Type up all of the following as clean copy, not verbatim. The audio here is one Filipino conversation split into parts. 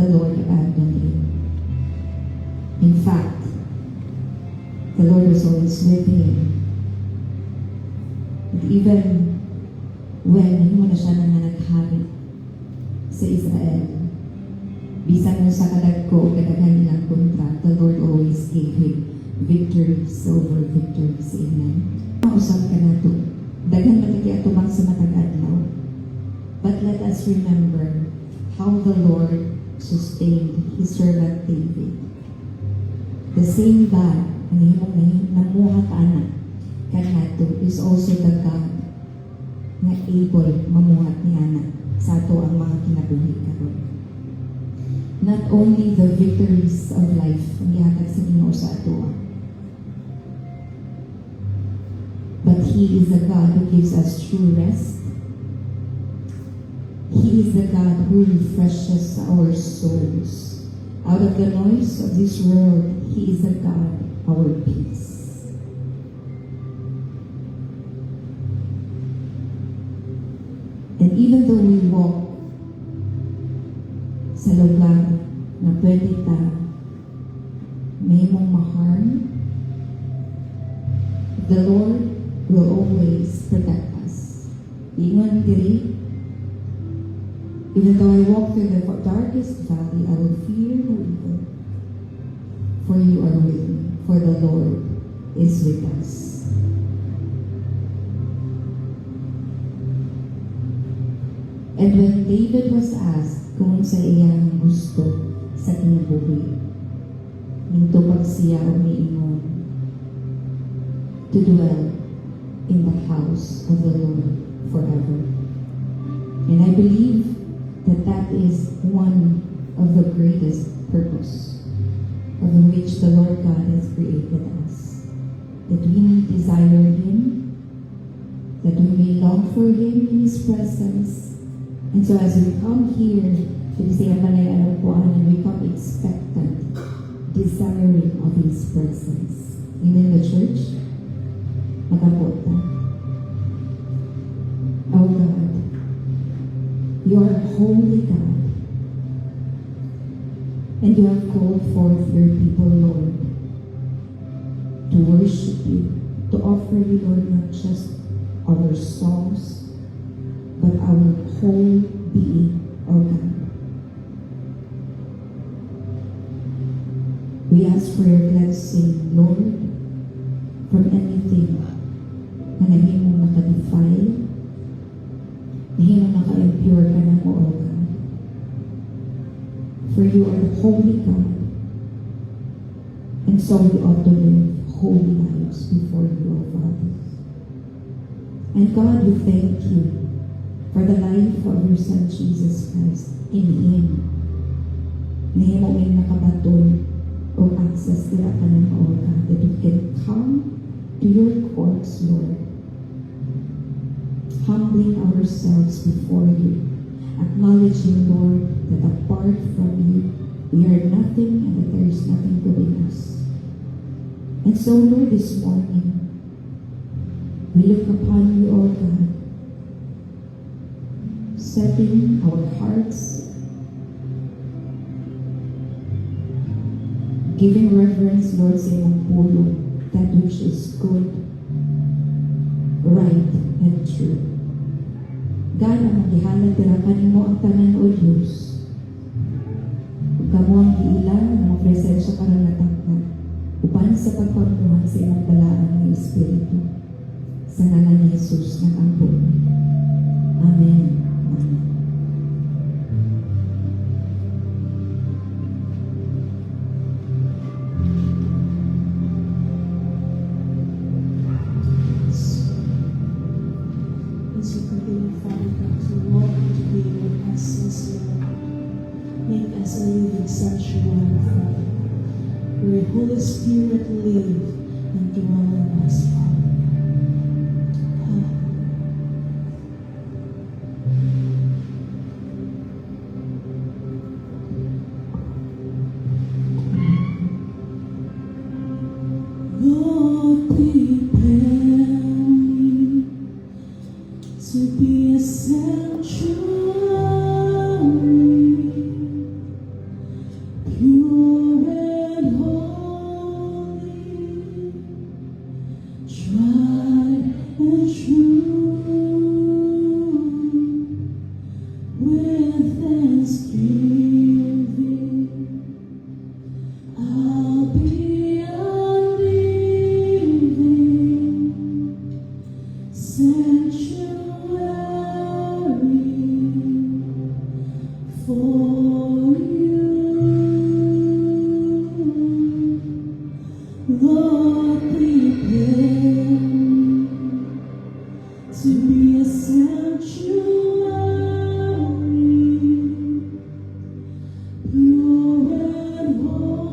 Lord abandoned him. In fact, the Lord was always with him. And even when hindi mo na siya nananaghari sa Israel, bisan mo sa kadagko, kadaghan nilang kontra, the Lord always gave him victories over victories. Amen. Mausap ka na ito. Daghan matagi ato bang sa matag adlaw. But let us remember how the Lord sustained His servant David. The same God na himong namuha ka anak kanato is also the God na able mamuhat ni anak sa ato ang mga kinabuhi karon. Not only the victories of life ang gihatag sa Ginoo sa ato, but He is the God who gives us true rest. He is the God who refreshes our souls. Out of the noise of this world, He is the God, our peace. And even though we walk sa lugar na pwede ta may mong maharm, the Lord will always protect us. Ingon diri, even though I walk through the darkest valley, I will fear no evil. For you are with me, for the Lord is with us. And when David was asked kung sa iyang gusto sa kinabuhi, nintupag siya umiingon, to dwell in the house of the Lord forever. And I believe that is one of the greatest purpose of which the Lord God has created us. That we may desire Him, that we may long for Him in His presence. And so as we come here to the and we come expectant, desiring of His presence. Amen, the church? Magabot na. Oh God, You are a holy God, and You have called forth Your people, Lord, to worship You, to offer You, Lord, not just our songs, but our whole being, oh God. We ask for Your blessing, Lord, from anything na nahimong nakadefile, nahimong naka-impure ka na mo, O God. For You are the holy God, and so we ought to live holy lives before You, O Father. And God, we thank You for the life of Your Son, Jesus Christ. In Him, nahimong may nakabatol o access nila ka ng O God, that we can come to Your courts, Lord, humbling ourselves before You, acknowledging, Lord, that apart from You, we are nothing and that there is nothing good in us. And so, Lord, this morning, we look upon You, O God, setting our hearts, giving reverence, Lord, sa iyong pulong, that which is good, right, and true. God, ang magihalag dira kanimo ang tanan o Diyos. Ug kamo ang giilang ng mga presensya para natakpan, upan sa pagpamuhan sa iyong balaan ng Espiritu. Sa ngalan ni Jesus nag-ampo. Amen. Amen. Sanctuary, Father, where Holy Spirit live and dwell in us, Father. Lord, prepare me to be a sanctuary, thanksgiving, I'll be a living sanctuary for you. Lord, prepare me to be a sanctuary, pure and holy,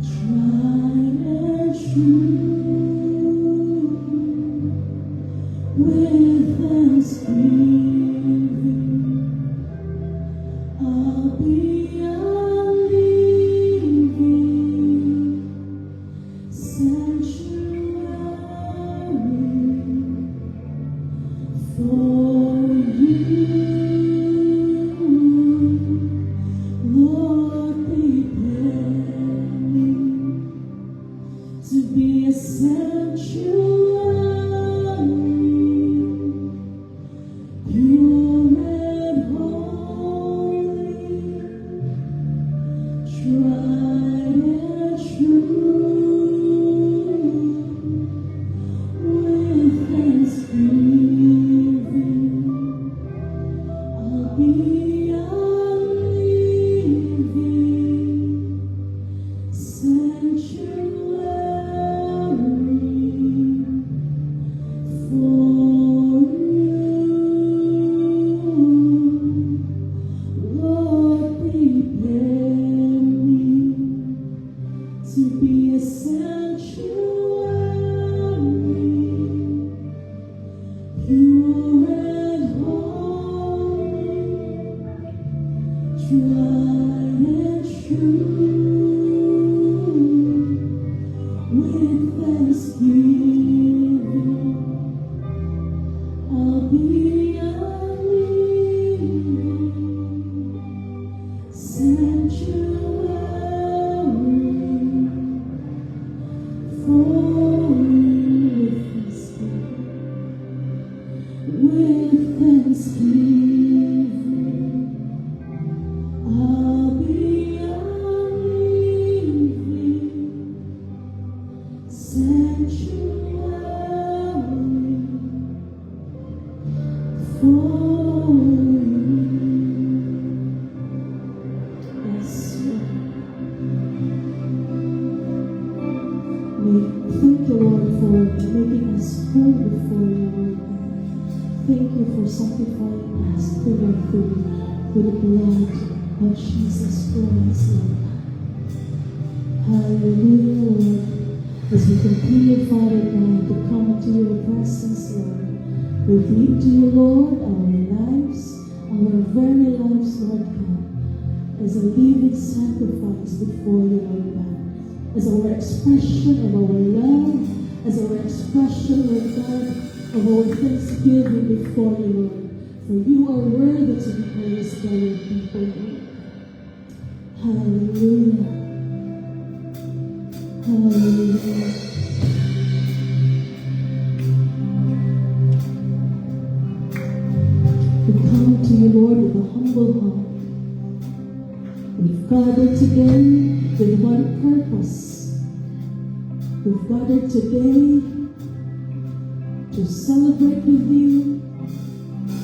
tried and true, with thanksgiving, I'll be a living sanctuary for you. Lord, prepare me to be a sanctuary, pure and holy, tried and true, with thanksgiving, I'll be a living sanctuary for you. Lord, prepare me to be a sanctuary, pure and holy, tried and true, with thanksgiving, I'll be a living sanctuary for you. With thanksgiving, I'll be a living sanctuary for you. Yes, Lord. Thank you, Lord, for making us whole before you, Lord. Thank you for sanctifying us through the blood of Jesus Christ, Lord. Hallelujah, Lord. As we continue, Father God, to come into your presence, Lord, we bring to you, Lord, our lives, our very lives, Lord God, as a living sacrifice before you, Lord God, as our expression of our love, as our expression, Lord God, of our thanksgiving before you, Lord. For you are worthy to be praised by your people, Lord. Hallelujah. Hallelujah. We come to you, Lord, with a humble heart. We've gathered today with one purpose. We've gathered today to celebrate with you,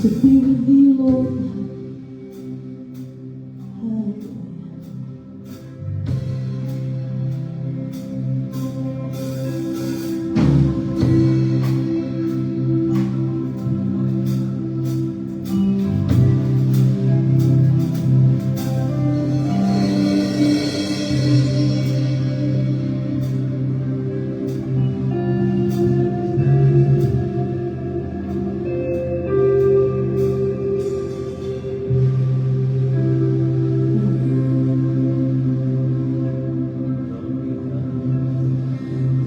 to be with you, Lord. Hallelujah.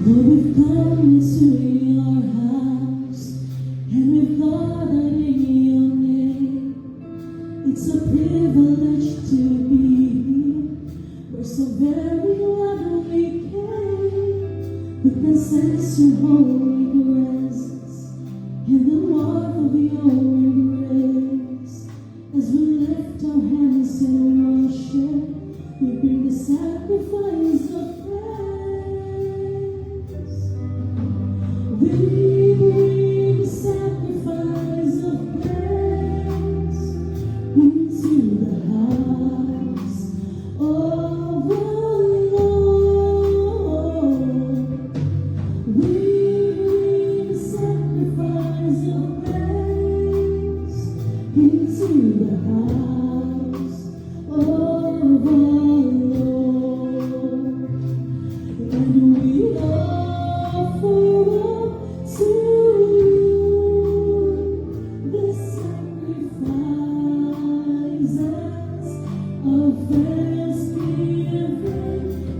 Lord, we've come into your house and we've gathered in your name. It's a privilege to be here. We're so very glad we came. We can sense your holy presence in the warmth of your embrace. the house of the Lord, and we offer up to you the sacrifices of thanksgiving,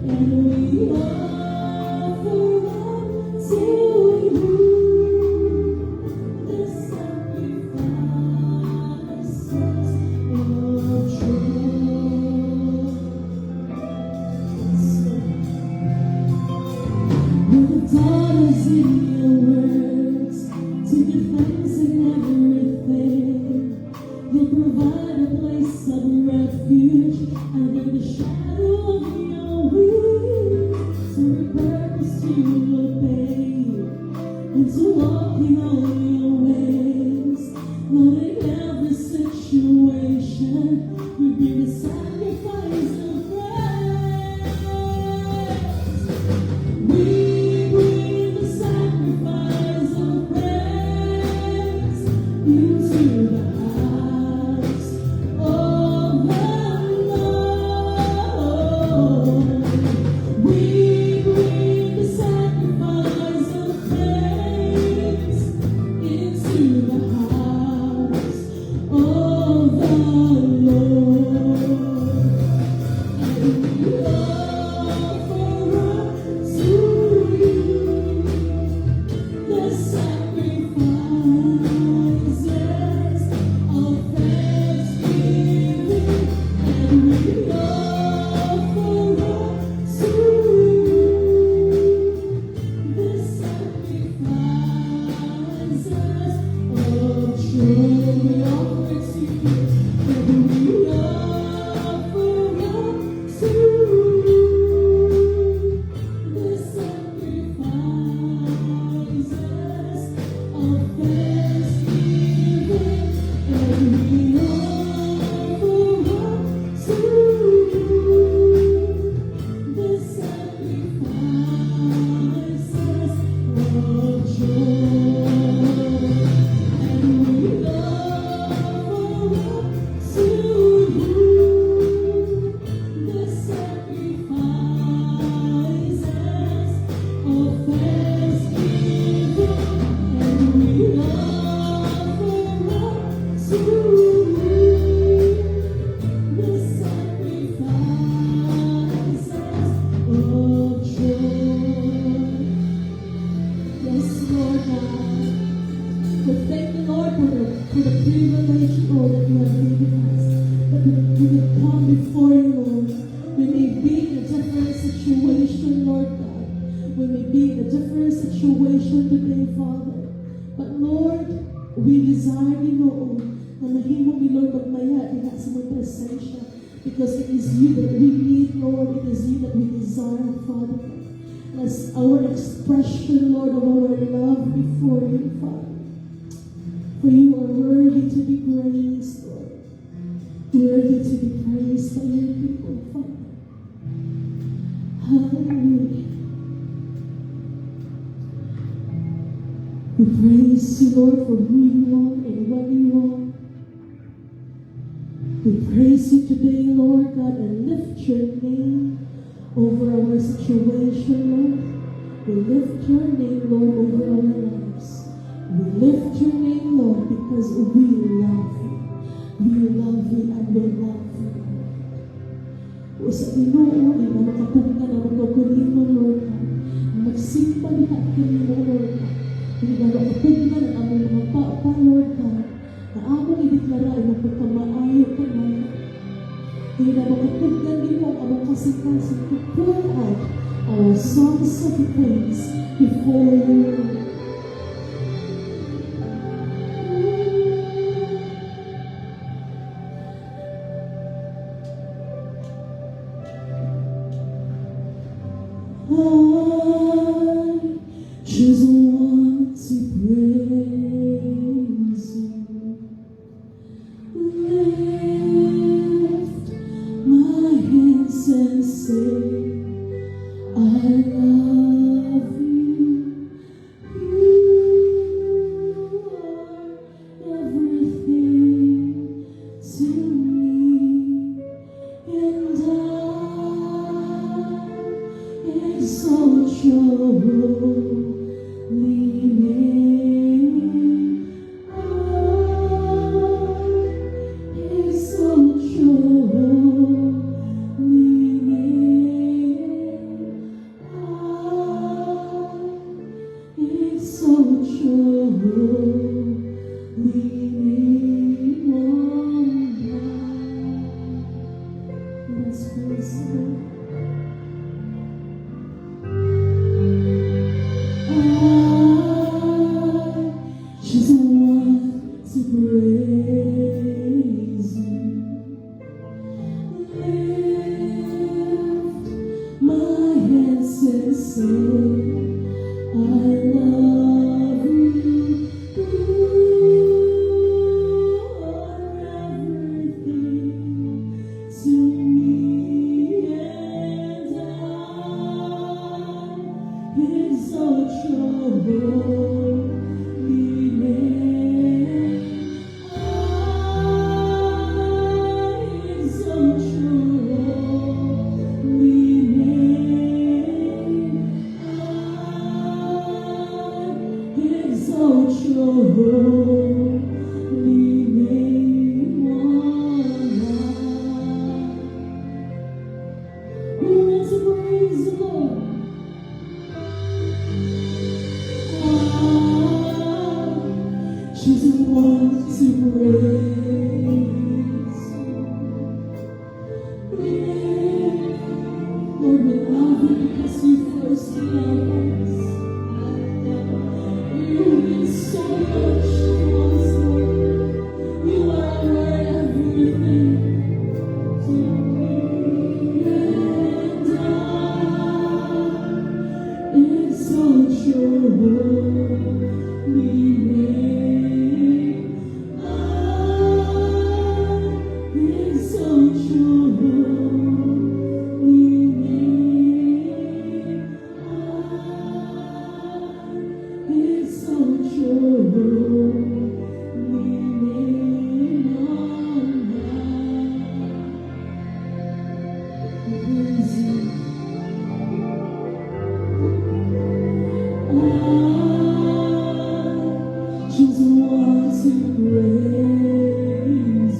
and we offer up to you the sacrifices of joy. We're daughters in your words, to give thanks in everything. You provide a place of refuge under the shadow of your wings. So we purpose to obey and to walk in all your ways. Lord, in every situation, we bring a sacrifice of praise. We bring the sacrifice of praise into the house of the Lord. We bring the sacrifice of praise into the house of the Lord. And we offer up to you the sacrifices of thanksgiving, and we offer up to you the sacrifices of joy. We offer it to you, and we offer up to you the sacrifices of thanksgiving, and we offer up to you the sacrifices of joy. And we offer up to you the sacrifices of thanksgiving, and we offer up to you the sacrifices of joy. Yes, Lord God. We thank the Lord for the privilege, Lord, that you have given us. That we can come before you, Lord. We may be in a different situation, Lord God. We may be in a different situation today, Father. But Lord, we desire you, Lord. Na mahimo mi, Lord, magmaya diha sa mong presensya. Because it is you that we need, Lord. It is you that we desire, Father. As our expression, Lord, of our love before you, Father. For you are worthy to be praised, Lord. Worthy to be praised by your people, Father. Hallelujah. We praise you, Lord, for who you are and what you are. We praise you today, Lord God, and lift your name over our situation, Lord. We lift your name, Lord, over our lives. We lift your name, Lord, because we love you. We love you and we love you. O sa Pinoon, ay makatunggan ang magkukunin mo, Lord God. Magsimba niya at kini mo, Lord God. Hindi na makatunggan ang aming mga papa, Lord God. Na among ideklara ay magpagkamaayo ka na. Hindi na makatunggan din mo ang among kasikasin to pour out our songs of praise before you. I just want to praise you. Lift my hands and say, I love you. You are everything to me, and I exalt your holy name. I exalt your holy name. I exalt your holy name on high. Let's praise Him. I just want to praise You. Lift my hands and say, I love You. You are everything to me, and I exalt your holy name. I exalt your holy name. I exalt your holy name on high. We want to praise the Lord. I just want to praise You. Lord, we love You because You first loved us. You mean so much to us, Lord. You are our everything to me, and I exalt your holy name. I exalt your holy name. I exalt your holy name on high. We praise You. I just want to praise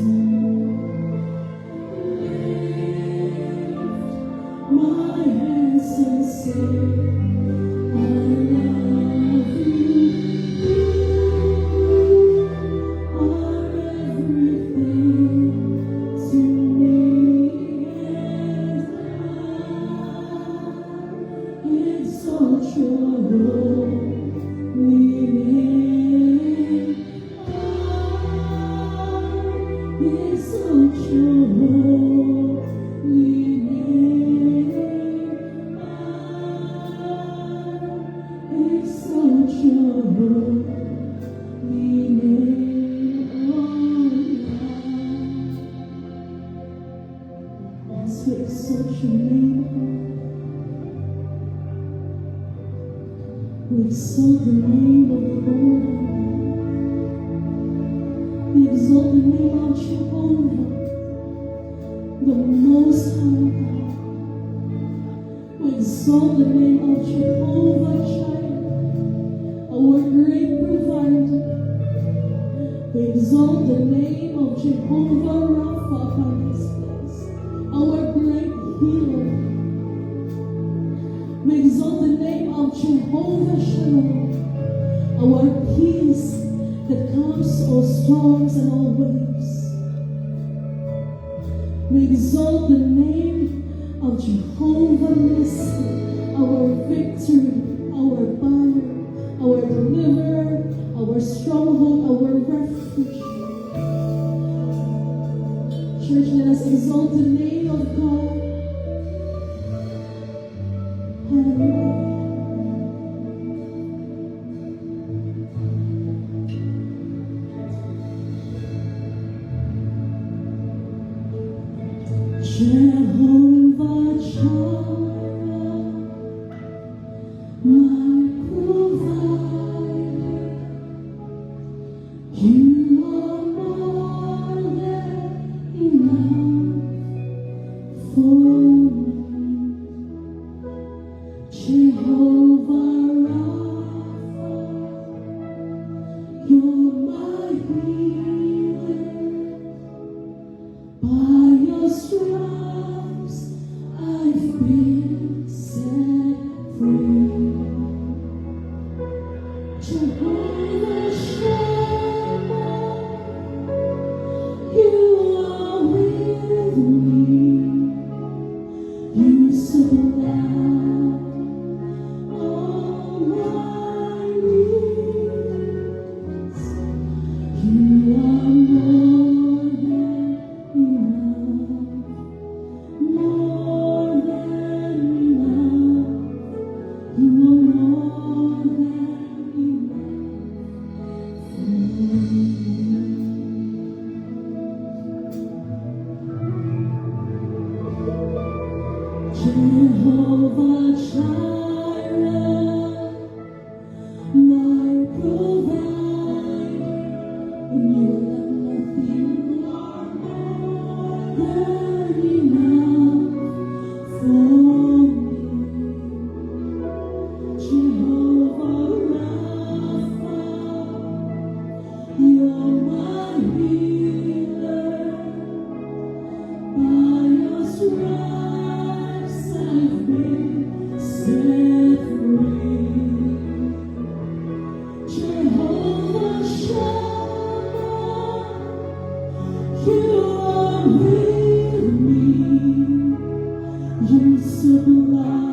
You. Lift my hands and say, I love You. You are everything to me, and I exalt your holy name. I exalt your holy name. I exalt your holy name on high. As we exalt your name, we exalt the name of the Lord. We exalt the name of Jehovah, the Most High God. We exalt the name of Jehovah Jireh, our great provider. We exalt the name of Jehovah Rapha upon this place, our great healer. We exalt the name of Jehovah Shalom, our peace that calms all storms and all waves. We exalt the name of Jehovah Nissi, our victory, our banner, our deliverer, our stronghold, our refuge. Church, let us exalt the name of God. Hallelujah. Jehovah Jireh, my provider, You are more than You are with me. You supply all my needs. You are more than enough, more than enough. You are more than Jehovah Jireh, my provider, in you let nothing are more than enough for me. Jehovah Rapha, you're my healer. By your stripes I've been set free. Jehovah Shammah, you are with me. You supply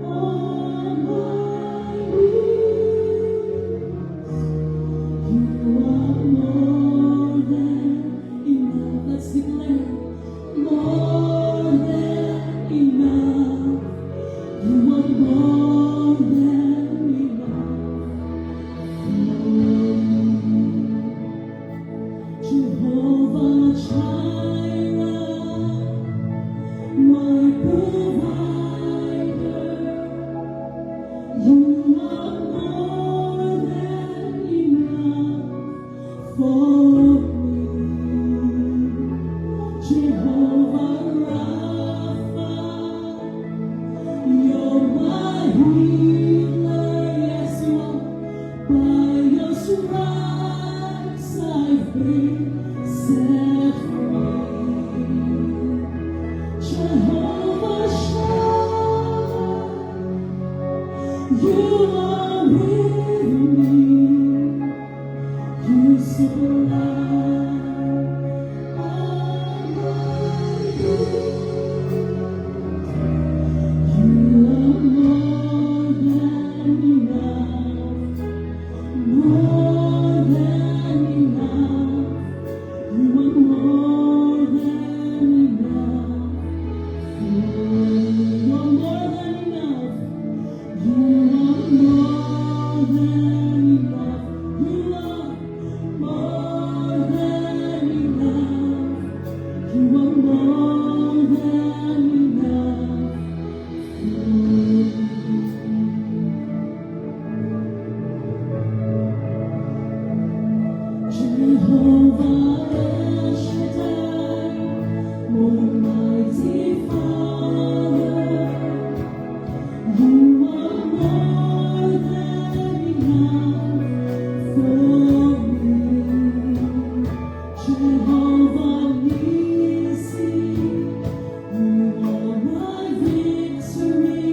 all my needs. You are more than enough. Let's declare, more than enough. You are more than enough. Jehovah Jireh, my provider. You are more than enough for me. Jehovah Rapha, you're my healer. Yes, you are. By your stripes I've been set free. Jehovah Shammah, you are with me. You supply all my needs. You are more than enough, more than enough. You are more than enough. You are more than enough. You are more than enough. You are more than enough. You are more than enough. Jehovah El Shaddai, Almighty Father, you are more than enough for me. Jehovah Nissi, you are my victory.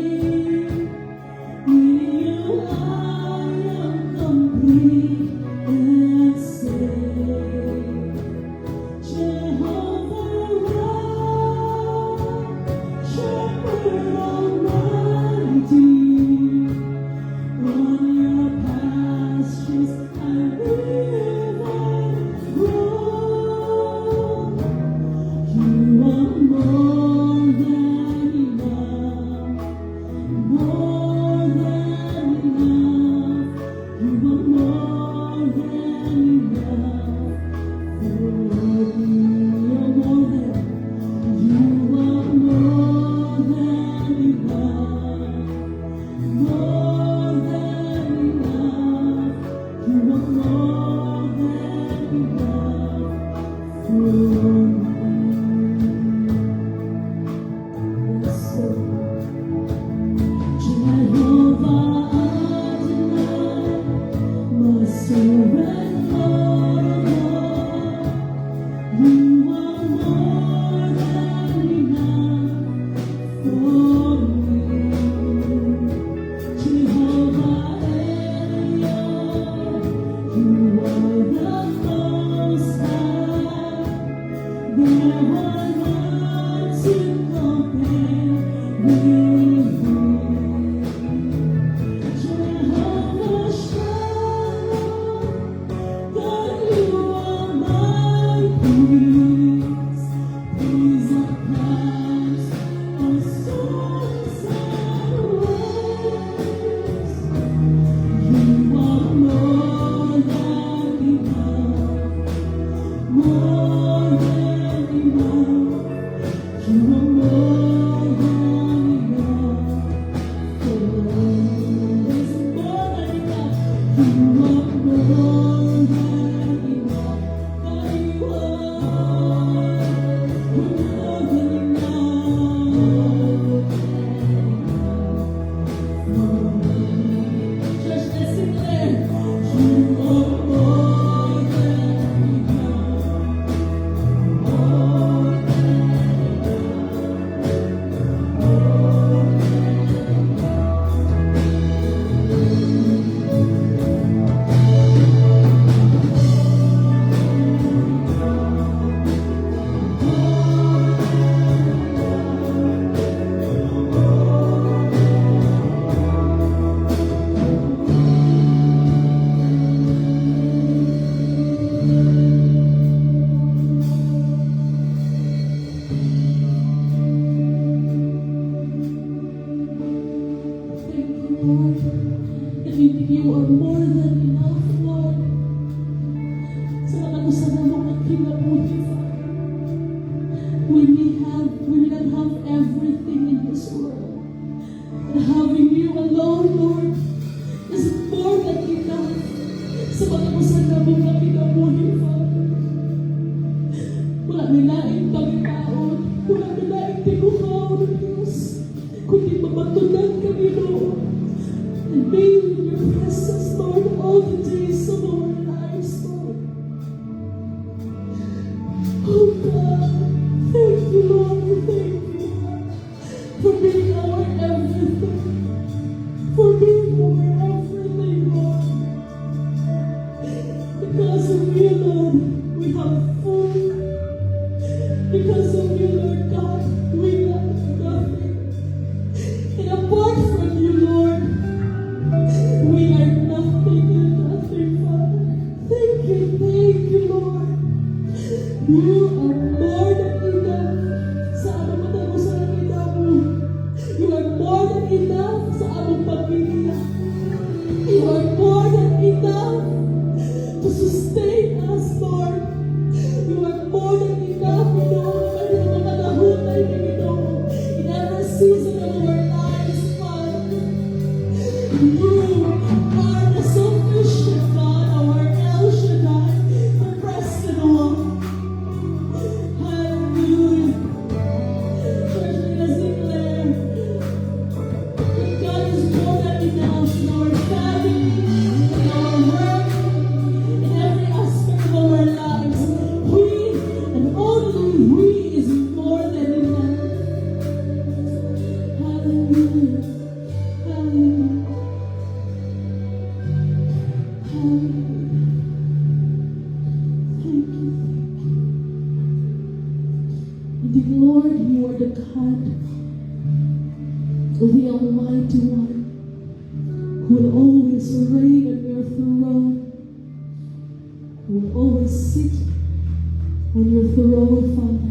In you I am complete and safe. kinabuhi, Father. We may not have everything in this world. But having you alone, Lord, is more than enough sa mga masanabong na kinabuhi, Father. Wala nilaing pagkaon, wala nilaing tinuhaw ng Diyos, kundi mabatunan ka, Ginoo. And be in your presence, Lord, all the days of our lives, Lord. Oh God, thank you, Lord, thank you, Lord, for being our everything, for being our everything, Lord. Because of you, Lord, we have food. Because of you, Lord God, we lack nothing. And apart from you, Lord, we are nothing and nothing, Father. Thank you, Lord. You are more than enough sa among matagusan ng inamo. You are more than enough sa among pamilya. You are more than enough to sustain us, Lord. You are more than enough, Ginoo, para sa mga nahulay ni Ginoo in every season of our lives, Father. You are the sufficient God, our El Shaddai, the present one. Hallelujah. Church, let us declare that God is more than enough in our family, in our work, in every aspect of our lives. We, and only we, is more than enough. Hallelujah. Hallelujah. Hallelujah. Thank you. Indeed, Lord, you are the God, the Almighty One, who will always reign on your throne, who will always sit on your throne, Father.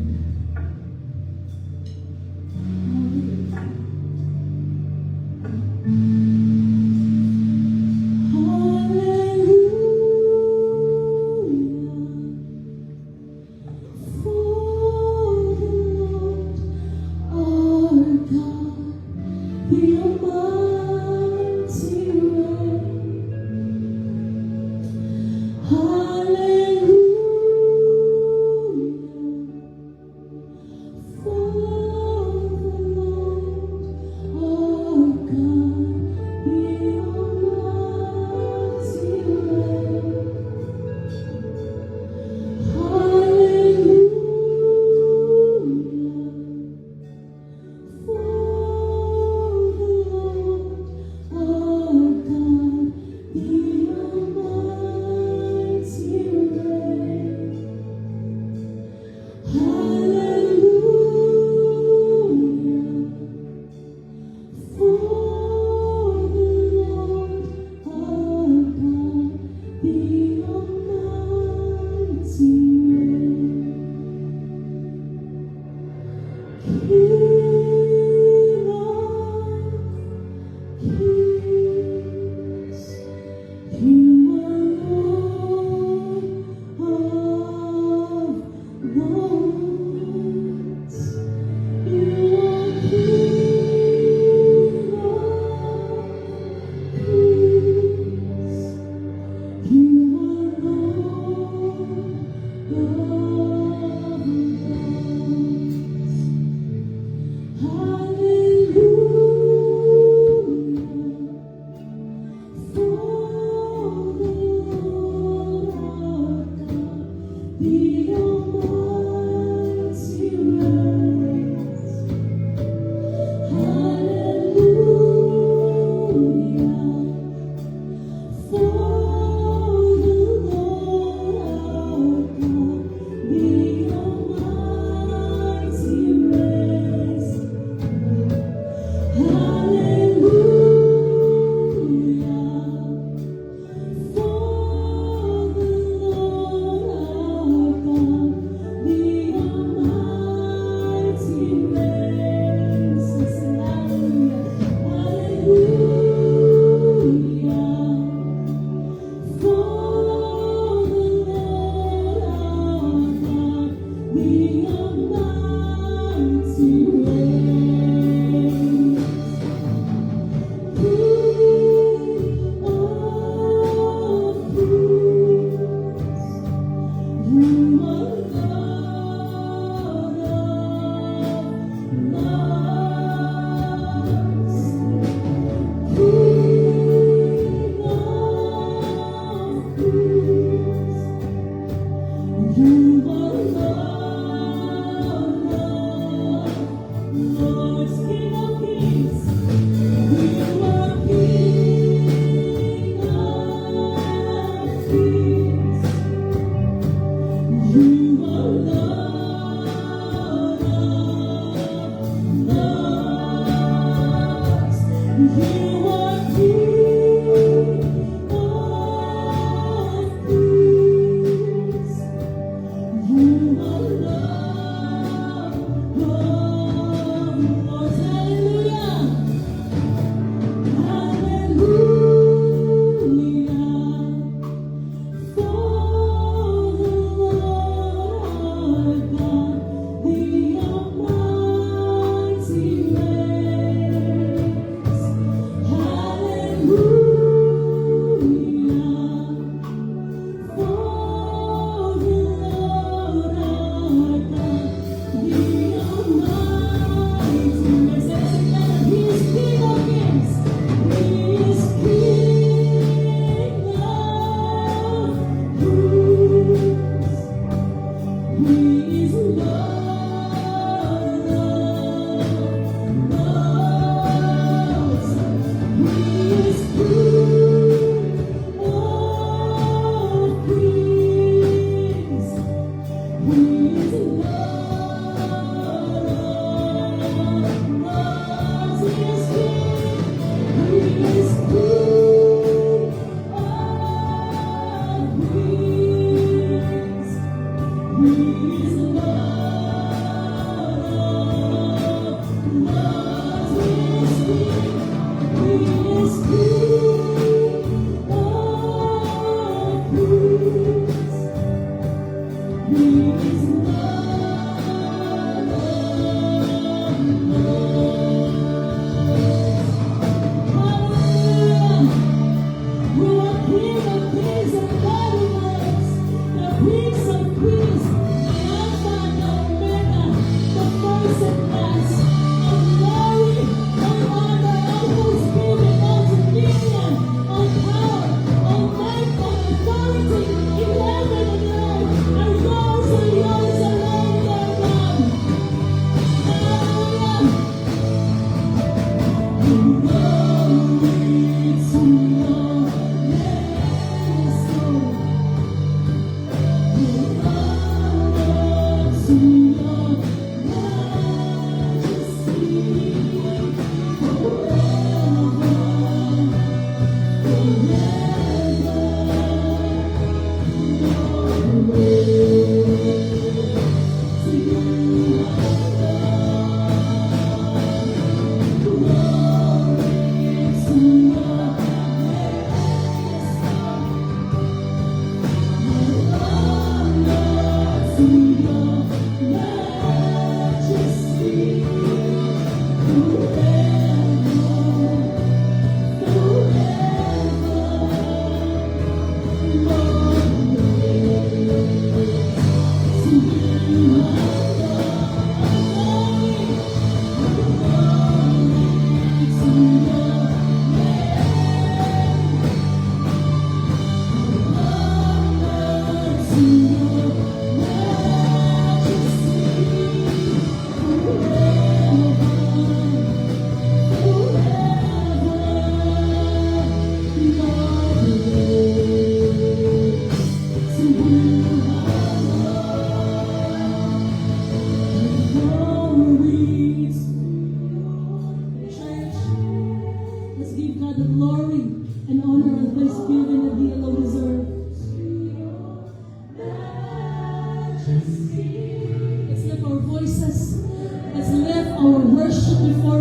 Yours is the glory.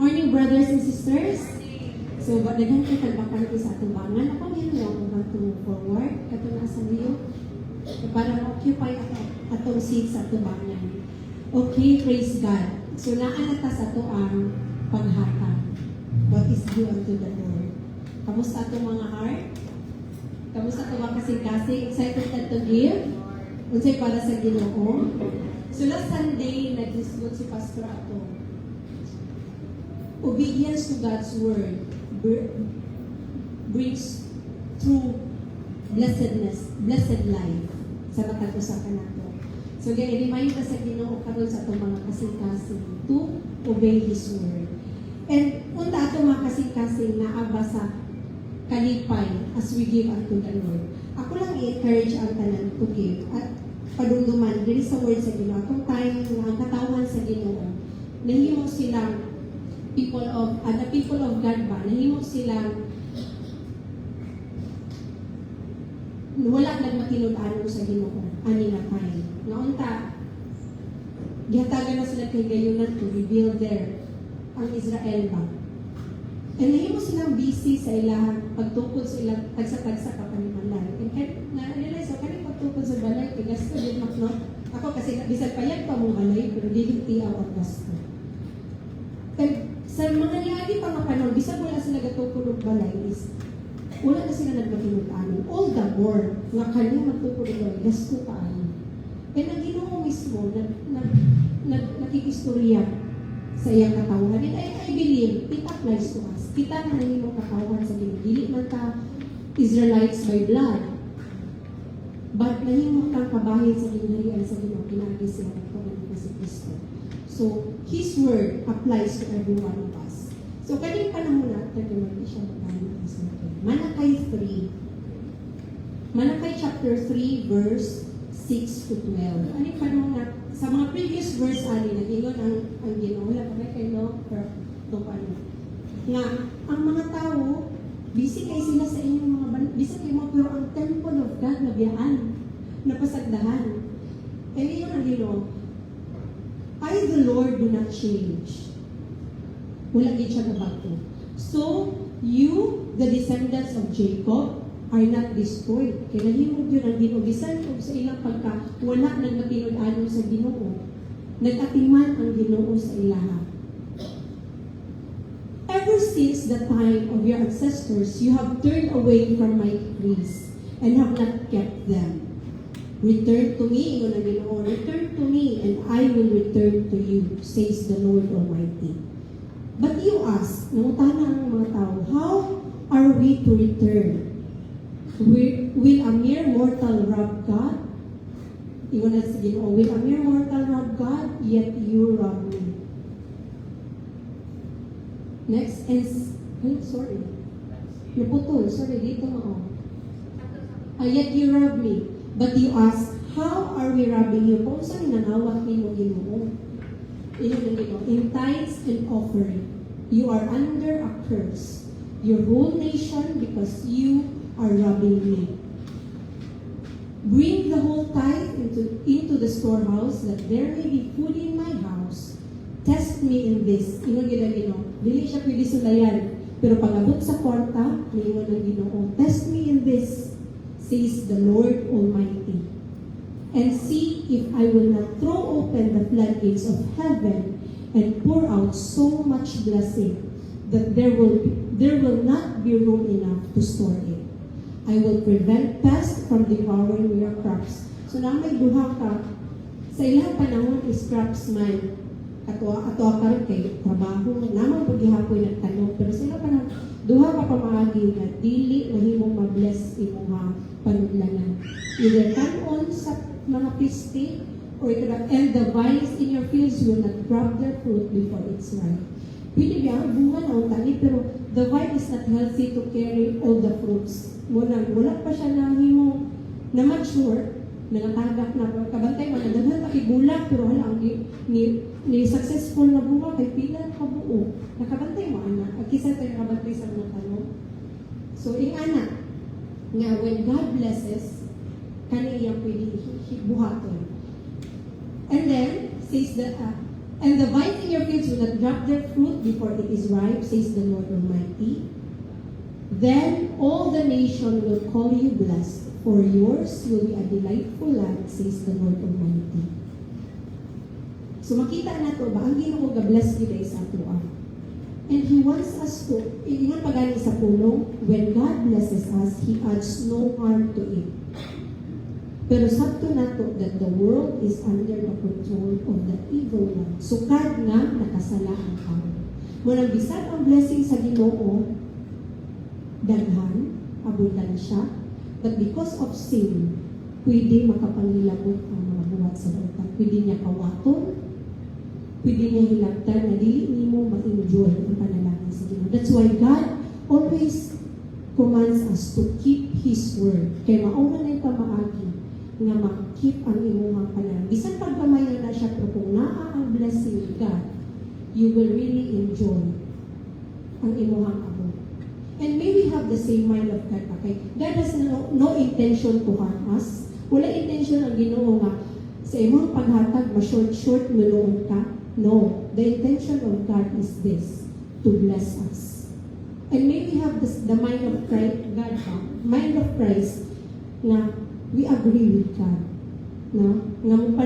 Morning, brothers and sisters. So, daghan kay kalbakan ko sa atubangan. Ako yun lang ang to forward. Katong nasa liyo. Para ma-occupy atong seat sa atubangan. Okay, praise God. So, naanata sa ito ang paghatag. What is due unto the Lord. Kamusta itong mga heart? Kamusta ito mga kasing-kasing? Excited ka to give? Unsay para sa Ginoo. So, last Sunday, nag-discuss si Pastor ato. Obedience to God's word brings true blessedness, blessed life sa matag-usapan nato. So, remind us sa Ginoo karon sa itong mga kasing-kasing to obey His word. And unta ato mga kasing-kasing na aba sa kalipay as we give unto the Lord. Ako lang i-encourage ang tanan to give. At padumduman, dili sa word sa Ginoo. Kung tayo nga ang katawan sa Ginoo, nahimo silang the people of God ba, nahimo silang wala lang makinudanon sa Ginoo ani na tayo. Naunta, gihatagan na sila kay gayunan to rebuild ang Israel ba. And nahimo silang busy sa ilang pagtukod sa ilang tagsa-tagsa ka panimalay. And na-realize ko, kani pagtukod sa balay, kay gasto din no? Ako kasi bisan payag pa mong balay, pero di tiyaw ang gasto. And sa mga niagi pa nga panahon, bisan wala sila gatukod og balay is wala na sila nagmatinutaan. All the more, nga kanya magtukod og balay, gasto kaayo. And ang Ginoo mismo, nakikistorya sa iyang katawan. And I believe, it applies to us. Kita na nahimong katawan sa Ginoo. Dili man ka Israelites by blood. But nahimong kang kabahin sa gingharian sa Ginoo. Pinagi siya ng Panginoon si Kristo. So, His word applies to every one of us. So, kaning panahon natin, hindi siya magkano sa atin. Malakay chapter 3, verse 6 to 12. Ano yung panahon na, sa mga previous verse, nagingon ang Ginoo, wala pa kayo, pero ito ano. Nga, ang mga tao, busy kayo sila sa inyong mga busy kayo mga, pero ang temple of God, nabiyaan, napasagdahan. And yun ang Ginoo, I, the Lord, do not change. Wala din siya nabago. So, you, the descendants of Jacob, are not destroyed. Kaya nahimog yun ang Ginoo. Bisan kung sa ilang pagka, wala nang matinod-anon sa Ginoo. Nag-atiman ang Ginoo sa ilaha. Ever since the time of your ancestors, you have turned away from my decrees and have not kept them. Return to me, ingon ang Ginoo. Return to me, and I will return to you, says the Lord Almighty. But you ask, nangutana ang mga tao, how are we to return? Will a mere mortal rob God? Ingon na sa Ginoo, will a mere mortal rob God? Yet you rob me. Next is, sorry. Naputol, sorry, dito mo. Yet you rob me. But you ask, how are we robbing you? Kung saan nanawag ninyo Ginoo? In tithes and offering, you are under a curse. Your whole nation, because you are robbing me. Bring the whole tithe into the storehouse, that there may be food in my house. Test me in this. Ingon gina Ginoo. Dili siya pwede sulayan. Pero pag-abot sa kwarta, ingon ng Ginoo, test me in this, says the Lord Almighty. And see if I will not throw open the floodgates of heaven and pour out so much blessing that there will not be room enough to store it. I will prevent pests from devouring your crops. So na may duha ka, sa ilang panahon is craftsman. Ato karon kay trabaho, naman paghihapon nagtanong. Pero sa ilang panahon, duha ka pamaagi na dili mahimong mabless imong panudlanan. Either kanon sa mga piste, or and the vines in your fields will not drop their fruit before it's ripe. Pwede biya, bunga na ang tani, pero the vine is not healthy to carry all the fruits. Wala pa siya na mature, nangatagak na, kabantay mo, nagdaghan pakibulak, pero wala, ni successful na bunga, kay pila kabuo. Nakabantay mo, anak. Kisa tayo nakabantay sa mga tanong. So, anak, nga, when God blesses, kaniya pwede buhaton. And then, says that, and the vines in your fields will not drop their fruit before it is ripe, says the Lord Almighty. Then all the nation will call you blessed, for yours will be a delightful land, says the Lord Almighty. So makita na to ba, ang Ginoo ga-bless kita sa ato. And He wants us to, ingon pagani sa pulong, when God blesses us, He adds no harm to it. Pero sakto na to that the world is under the control of the evil one. Sukad nga nakasala ang tao. Munang bisag ang blessing sa Ginoo, daghan, abundansya, but because of sin, pwede makapangilabot ang mga buhat buhat sa dautan. Pwede niya kawaton, pwede niya hilabtan na dili nimo ma-enjoy ang panalangin sa Ginoo. That's why God always commands us to keep His word. Kaya mauman ay pamaagi nga ma-keep ang imong panalangin. Bisan pagkamayan na siya, pero kung naa ang blessing of God, you will really enjoy ang imong abot. And may we have the same mind of God. Okay? God has no intention to harm us. Wala intention ang Ginoo nga sa imong paghatag, ma-short meloon ka. No. The intention of God is this, to bless us. And may we have the mind of Christ, mind of Christ, na we agree with God. No? Nga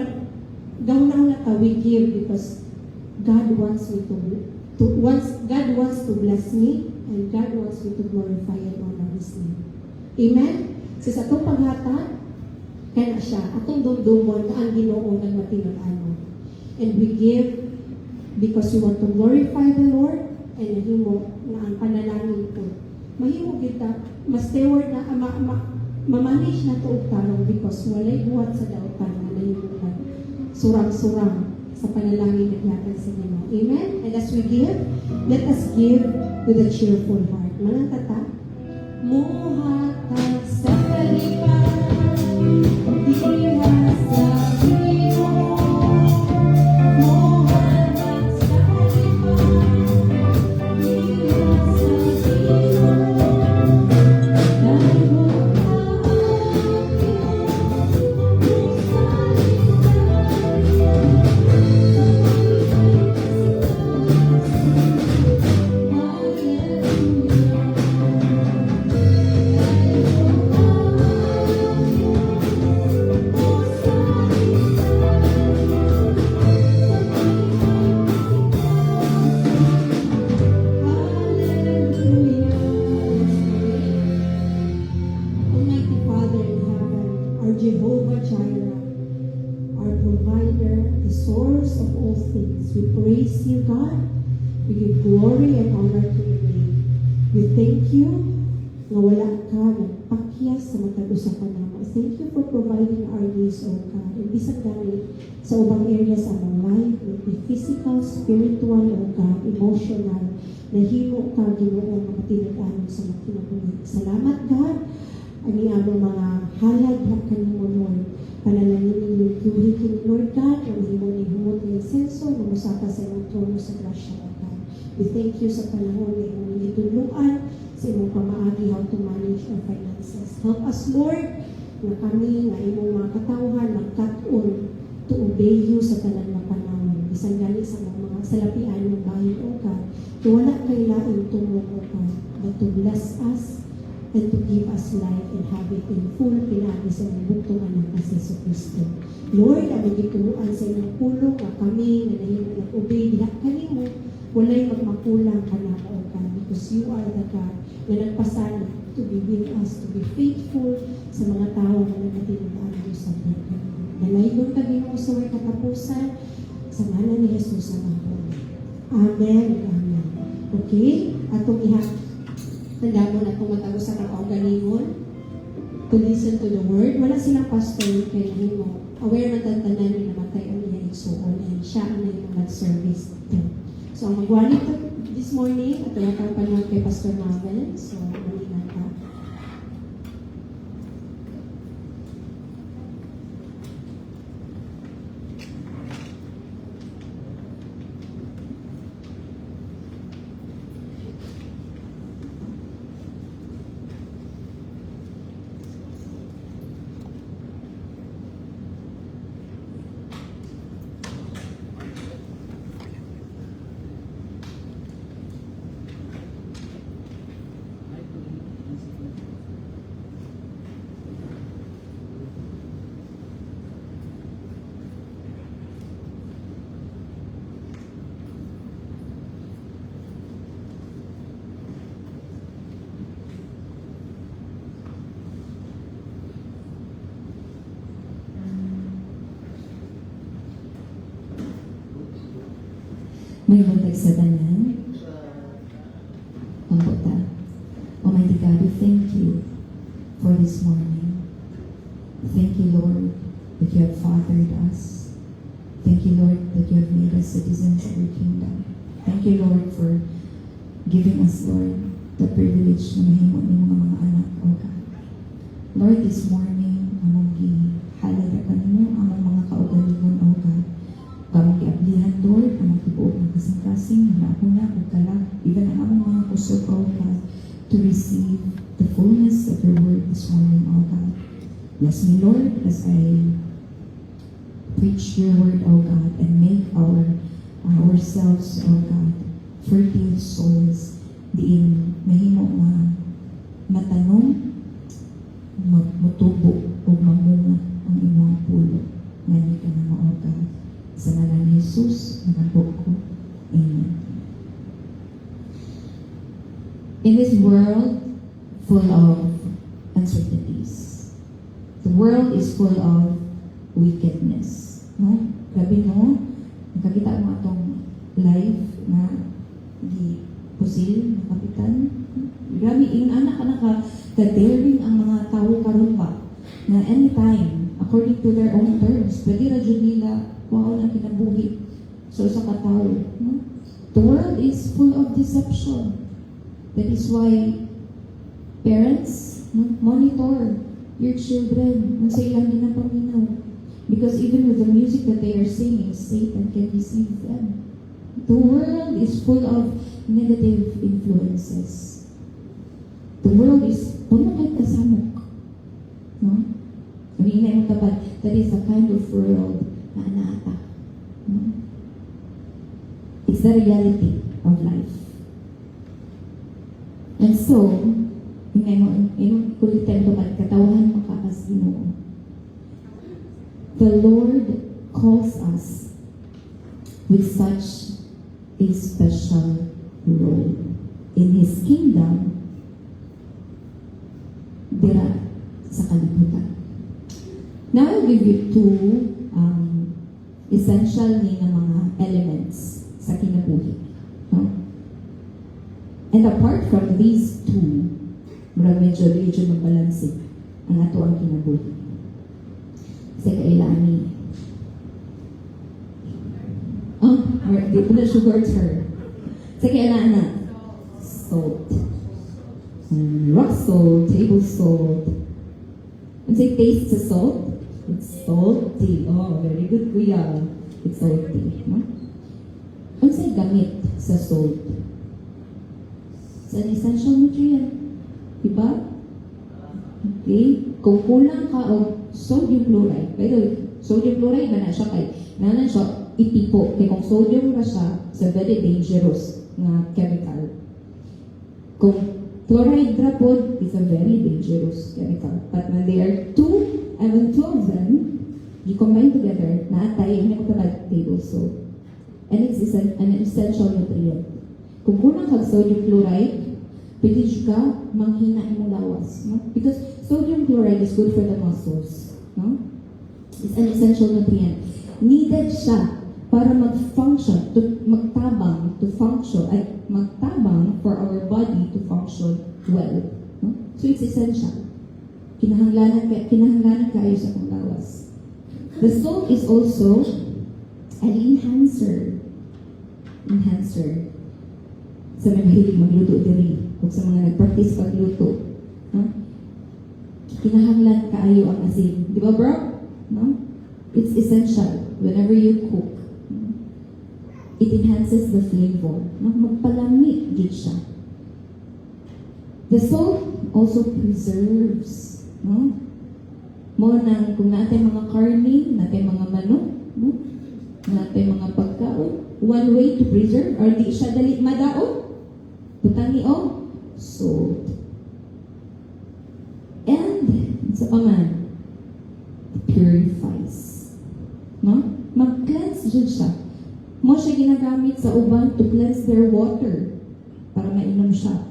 gawin na ta, we give because God wants me God wants to bless me, and God wants me to glorify and honor His name. Amen? So sa itong paghatag, kaya na siya, atong dumdumon na ang Ginoo ng matinag-ano. And we give because we want to glorify the Lord, and nahimo na ang panalangin ko. Mahimo kita, ma-steward na, ma-manage na ito og tarong because walay buhat sa dautan na nahimo na surang-surang sa panalangin na yatan sa Ginoo. Amen? And as we give, let us give with a cheerful heart. Mga tata, muhatag sa kalipan, diha sa Ginoo. Muhatag sa kalipan, diha sa Ginoo. Dahil Almighty Father in heaven, our Jehovah Jireh, our provider, the source of all things, we praise you, God. We give glory and honor to your name. We thank you na wala ka nagpakyas sa matag sa panama. Thank you for providing our needs, O God. And bisag gani sa ubang areas of our life, may be physical, spiritual, O God, emotional, nahimo ka Ginoo nga matinag-anon sa mga kinabuhi. Salamat, God. Ang among mga halad na kanimo, Lord. Panalangin ninyo, yuhikin, Lord God, ang himo ni humot ng senso, na musaka sa imong trono sa grasya, O God. We thank you sa panahon na imong ituluan sa imong pamaagi how to manage our finances. Help us, Lord, na kami, na imong mga katawhan, magkat-on to obey you sa tanan na panahon. Bisan gali sa mga salapian ng bahay, O God. To wala kay laing tumong, O God, but to bless us and to give us life and have it in full pinagi sa mga buktong anak na si Kristo. Lord, ang gituluan sa inyong pulong na kami na nahimo nag-obey diha kanimo, walay magmakulang ka na, O God, because you are the God na nagpasala to be with us, to be faithful sa mga tao na nagatinulaan mo sa buhay. Nalaygon ka din mo sa way katapusan sa ngalan ni Jesus ang amon. Amen. Amen. Okay? Atong tandaan na itong matagos sa kaugalingon to listen to the word. Wala silang pastor kay mo. Aware na tantanan ni namatay ang iya igsuon and siya ang naging mag-service ito. So, ang magwanit this morning at tumatang panahon kay Pastor Marvel. So, malingan ka. May buntag sa tanan. Pambuta. Almighty God, we thank you for this morning. Thank you, Lord, that you have fathered us. Thank you, Lord, that you have made us citizens of your kingdom. Thank you, Lord, for giving us, Lord, the privilege na mahimo ni mga anak, O God. Lord, this morning, among gihalada ka nimo among mga kaugalingon, O God. Kamong giablihan, Lord, among tibuok ng kasing-kasing, hunahuna o kalak, even ang among mga kusog, O God, to receive the fullness of your word this morning, O God. Bless me, Lord, as I preach your word, O God, and make ourselves, O God, fertile soils, diin mahimo matanong, mutubo o mamunga ang imong pulo. Ngani ka na, O God. Sa ngalan ni Jesus, nagabok ko. Amen. In this world full of uncertainties, the world is full of wickedness. No? Grabe no? Nakakita mo atong life na di pusil na kapitan. Grabe, yung anak ka-daring ang mga tao karon pa na anytime, according to their own terms, pwede ra jud nila kuhaon ang kinabuhi so sa katao. No? The world is full of deception. That is why parents, monitor your children kung sa ilang ginapaminaw. Because even with the music that they are singing, Satan can deceive them. The world is full of negative influences. The world is puno kay kasamok. No? Sabihin mo tapat, that is the kind of world na anaata. No? It's the reality of life. And so, yung kulitan to katawahan makakasino. The Lord calls us with such a special role. In His kingdom, dira sa kalibutan. Now, I'll give you two essential na mga elements sa kinabuhi. No? And apart from these two, medyo mabalansin ang ato ang kinabuhi. Kasi kailangan ni di ko na sugar her. Kasi kailangan na salt. Rock salt, table salt. And say taste sa salt. It's salty. Oh, very good, kuya. It's salty. No? Ano say gamit sa salt? It's an essential nutrient. Diba? Okay? Kung kulang ka o sodium chloride, pero sodium chloride na siya kay nanan siya itipo. Kaya kung sodium na siya, it's a very dangerous na chemical. Kung chloride drapod, it's a very dangerous chemical. But when they are two of them, you combine together, naatay, hindi ko tapag table salt. And it's an essential nutrient. Kung kulang kag sodium chloride, pwede ka manghina imong lawas. No? Because sodium chloride is good for the muscles. No? It's an essential nutrient. Needed siya para mag-function, magtabang for our body to function well. No? So it's essential. Kinahanglanan kayo sa kong lawas. The salt is also an enhancer. Sa mga mahilig magluto diri o sa mga nag-practice pagluto. No? Kinahanglan kaayo ang asin. Di ba, bro? No? It's essential whenever you cook. It enhances the flavor. No? Magpalami din siya. The salt also preserves. No? Mo nang kung natin mga karne, natin mga manok, no? Natin mga pagkaon, one way to preserve or di siya dali madaot. Putani o salt. And sa paman, it purifies. No? Mag-cleanse dyan siya. Mo siya ginagamit sa uban to cleanse their water para mainom siya.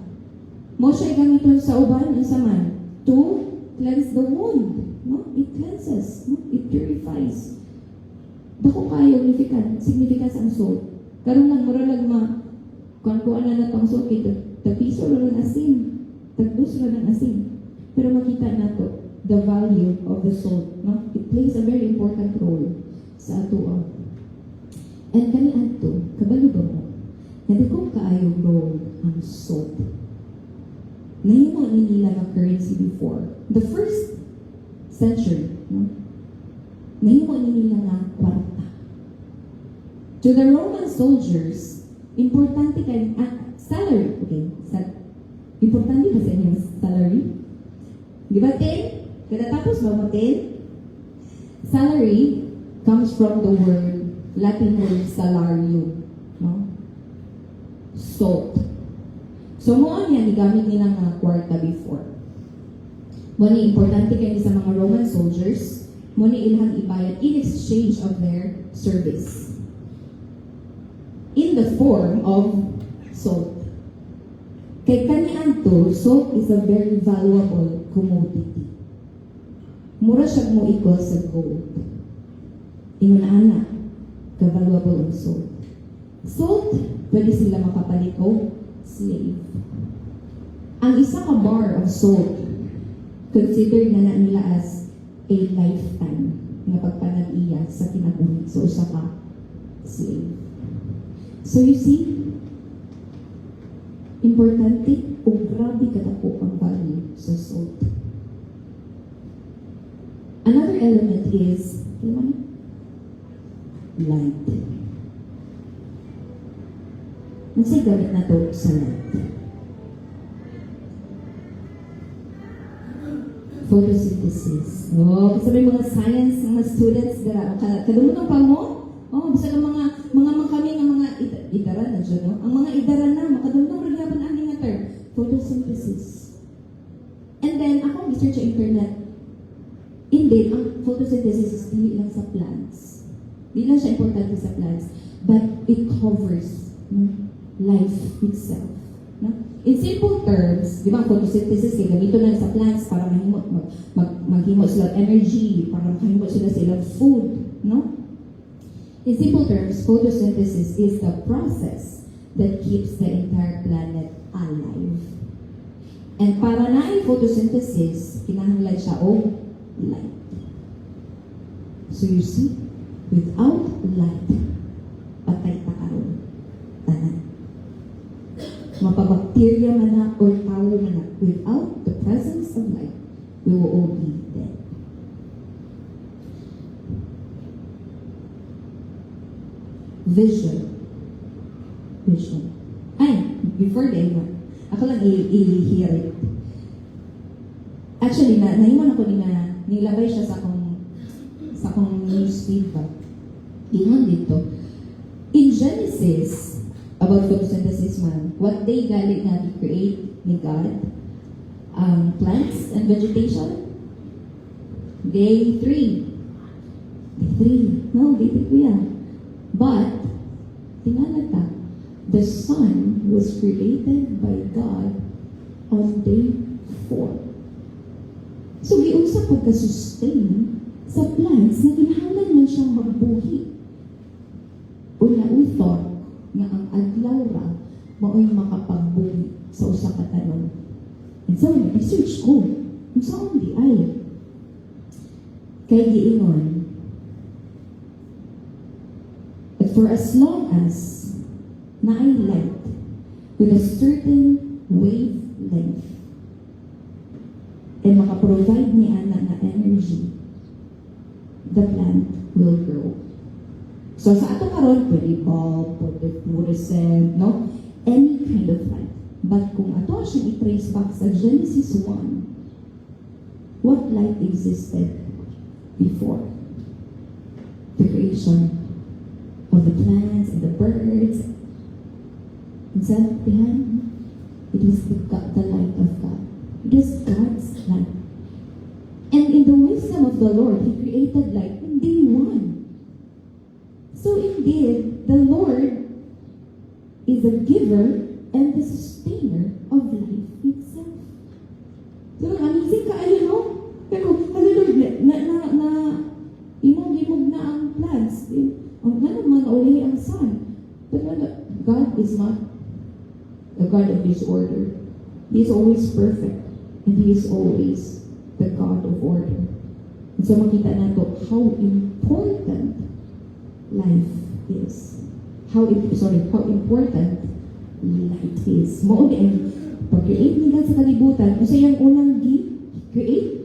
Mo siya gamiton sa uban sa man to cleanse the wound. No? It cleanses. No? It purifies. Dako kayo significance ang salt. Karon lang mura lang kuan na natong salt kay tapiso ra ng asin. Tagbus ra ng asin. Pero makita nato the value of the salt. No? It plays a very important role sa ato And kani adto, kabalo ba mo? Nga kung kaayong role ang salt. Nahimo ni nila nga currency before. The first century, no? Nahimo ni nila nga kwarta. To the Roman soldiers, importante kay salary. Okay, importante ba sa inyo salary? Di ba, 10? Kada tapos ba mo 10? Salary comes from the Latin word salarium. No? Salt. So, mo niya, nigamit nila nga kwarta before. Muna importante kayo sa mga Roman soldiers, muna ilang ibayad in exchange of their service. In the form of salt. Kay kanian to, salt is a very valuable commodity. Mura siya mo equal sa gold. Inuna-ana, ka-valuable ang salt. Salt, pwede sila makapalit o slave. Ang isa ka bar of salt, consider na nila as a lifetime nga pagpanag-iya sa kinabuhi. So, isa ka slave. So, you see, importante o grabe katako ang value sa salt. Another element is light. Nagsay gamit na to sa light. Photosynthesis. Oh, sabi mga science, mga students, kadumutan pa mo? Oh, bisa ng mga kami ng mga idara na dyan, no? Ang mga idara na, makadumdong regyapan ang nga term. Photosynthesis. And then, ako, research sa internet. Indeed, ang photosynthesis is hindi lang sa plants. Hindi lang siya importante sa plants. But it covers life itself. No? In simple terms, di ba, ang photosynthesis, kaya gamito lang sa plants para maghimo sila of energy, para maghimo sila of food. No? In simple terms, photosynthesis is the process that keeps the entire planet alive. And para na ang photosynthesis, kinahanglan siya o light. So you see, without light, patay ta karon. Tanan. Mapabakterya man na or tao man na, without the presence of light, we will all be dead. Vision. Ay, before the end, ako lang i-hear it. Actually, naiwan ako nilagay siya sa akong newsfeed ba. Ingon dito. In Genesis, about photosynthesis man, what they galing na to create ni God, plants and vegetation. Day 3. No, day 3 ko yan. But, tingnan ta, the sun was created by God on day 4. So, giunsa pagka-sustain sa plants na kinahanglan man siyang magbuhi. Una, we thought nga ang adlaw ra mao'y makapagbuhi sa usa ka tanom. And so, research ko, kung saan di ay. Kay giingon, but for as long as naay light with a certain wavelength and makaprovide ni ana na energy, the plant will grow. So sa ato karon, pwede bulb, pwede fluorescent, no? Any kind of light. But kung ato siya i-trace back sa Genesis 1, what light existed before the creation of the plants and the birds? And sa behind, it is the light of God. It is God's light. And in the wisdom of the Lord, He created light in day 1. So indeed, the Lord is a giver and the sustainer of life itself. So, amazing ka, no? Pero, hallelujah, imog na ang plants. Ang naman, uli ang sun. But God is not the God of disorder. He is always perfect. And He is always the God of order. And so makita nato how important life is. How important light is. Mo and pag-create nila sa kalibutan, kung sa iyang unang create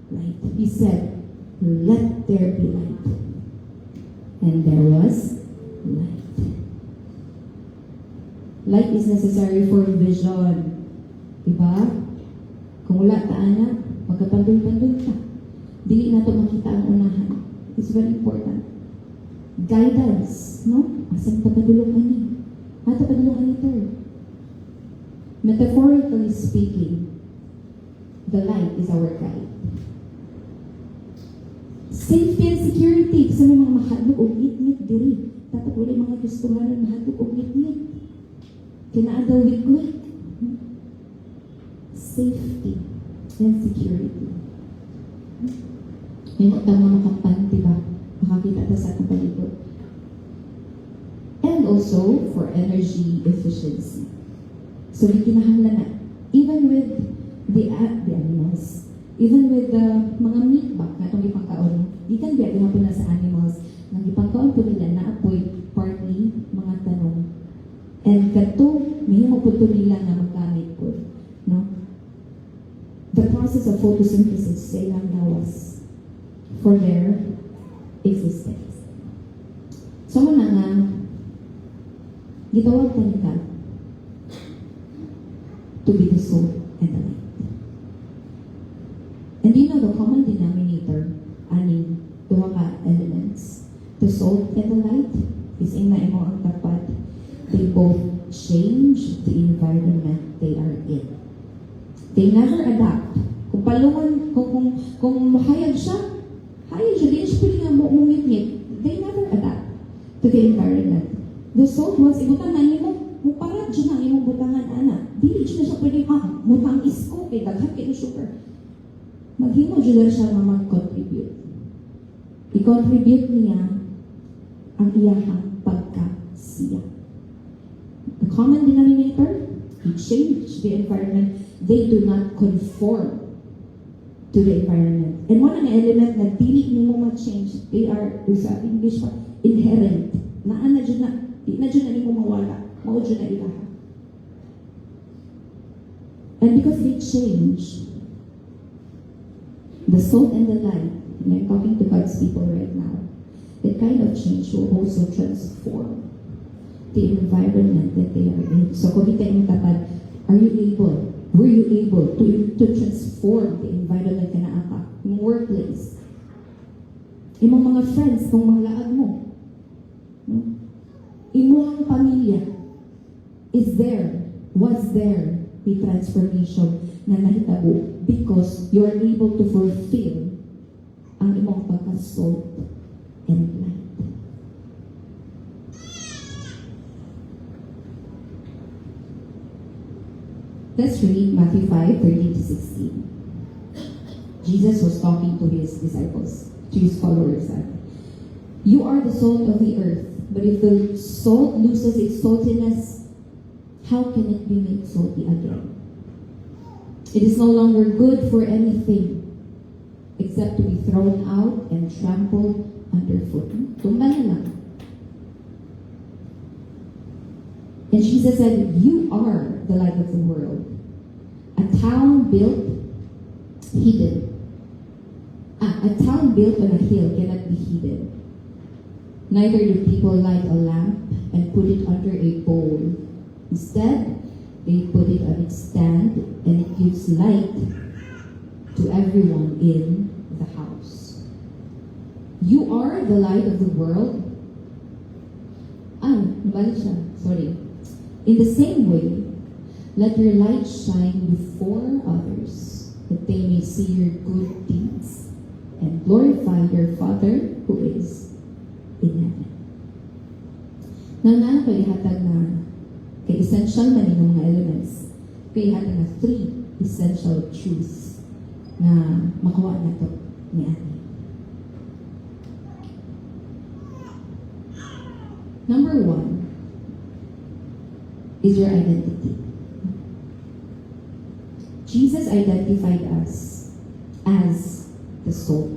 light. He said, let there be light. And there was light. Light is necessary for vision. Diba? Kung wala taana, magkapandun-pandun ka. Dili na ito makita ang unahan. It's very important. Guidance, no? Asan papadulungan niya? Mata padulungan ito. Metaphorically speaking, the light is our guide. Safety and security. Sa may mga mahadlok o ngit-ngit diri. Dapat wala yung mga gustuhan ng mahadlok o ngit-ngit. Kinaadaw wig-wig. Safety and security. May mga makampan, diba? Makakita ta sa atong palibot. And also for energy efficiency. So may kinahanglan na, even with the animals, even with the mga meat ba na itong ipangkaon, di kan biya ginapon na sa animals, nang ipangkaon po nila na apoy partly mga tanong. And kato, may mo po nila na magkamit po. No? The process of photosynthesis say lang dawas for their existence. So mo na nga, gitawag ka to be the soul and the light. And you know the common denominator, aning duha ka elements, the soul and the light, is in na imo ang tapat. They both change the environment they are in. They never adapt. Kung palungan, kung mahayag siya, di siya pwede nga mungit-ngit. They never adapt to the environment. The soul, once ibutan na niyo, muparat siya na imong butangan, ana. Dili siya pwede, mutang isko, kay daghan kayo sugar. Maghimo dyan siya na mag-contribute. I-contribute niya ang iyahang pagkasiya. The common denominator, he changed the environment. They do not conform to the environment. And one ang element na dili ni mo ma-change, they are, sa English pa, inherent. Naan na dyan na, di na dyan na ni mo mawala. Mao dyan na ilaha. And because they change, the salt and the light, and I'm talking to God's people right now, that kind of change will also transform the environment that they are in. So kung kita yung tapad, were you able to transform the environment ka na aka, yung workplace, imong mga friends, kung mga laag mo, no? Imong pamilya, was there the transformation na nahitabo because you are able to fulfill ang imong pagka-salt and light. Let's read Matthew 5:13-16. Jesus was talking to his disciples, to his followers. You are the salt of the earth, but if the salt loses its saltiness, how can it be made salty again? It is no longer good for anything except to be thrown out and trampled underfoot. Tumba na lang. And Jesus said, you are the light of the world. A town built on a hill cannot be hidden. Neither do people light a lamp and put it under a bowl. Instead, they put it on its stand and it gives light to everyone in the house. You are the light of the world. In the same way, let your light shine before others, that they may see your good deeds and glorify your Father who is in heaven. Nang palihatag na kay essential man yung mga elements, palihatag na 3 essential truths na makuha na to ni Ate. Number 1 is your identity. Jesus identified us as the salt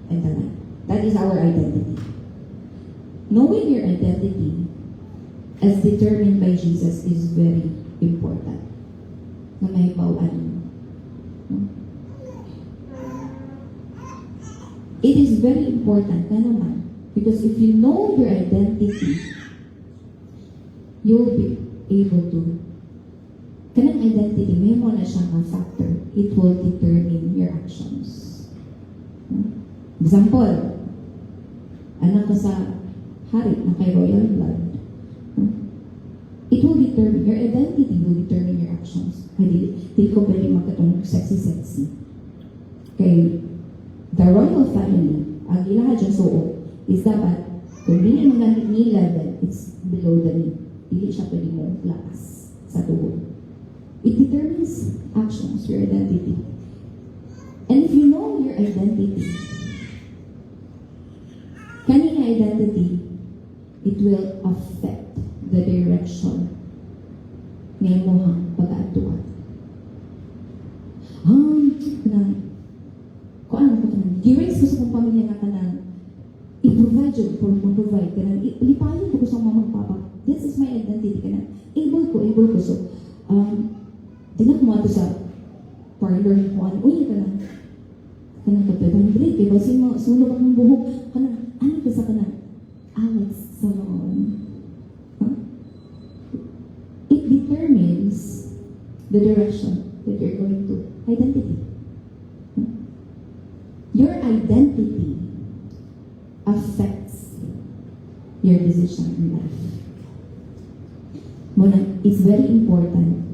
and the light. That is our identity. knowing your identity as determined by Jesus is very important. Na may bawaan mo. It is very important na naman. Because if you know your identity, you will be able to, kanang identity, may mo na siyang factor. It will determine your actions. Example, anak ka sa hari na kay royal blood. It will determine, your identity will determine your actions. Hindi ko pwede magkatong sexy. Kay the royal family, ang ilaha dyan suot, is dapat, kung hindi mga knee level, it's below the knee. Hindi siya pwede mo lakas sa tuhod. It determines actions, your identity. And if you know your identity, kanina identity, it will affect the direction ngayon mo hang pag-aatuan. Kung ano ko tanan, giwis ko sa kong pamilya na tanan, i-provide yun, for mag-provide ka nan, lipayan ko sa mga magpapa. This is my identity ka nan. Able ko. So, dinak mo ato sa parlor ko, uy, ka nan pagpapang break, kaya ba sunod akong buhok, ano ka sa Alex Salon. It determines the direction that you're going to. Identity. Your identity affects your decision in life. Muna, it's very important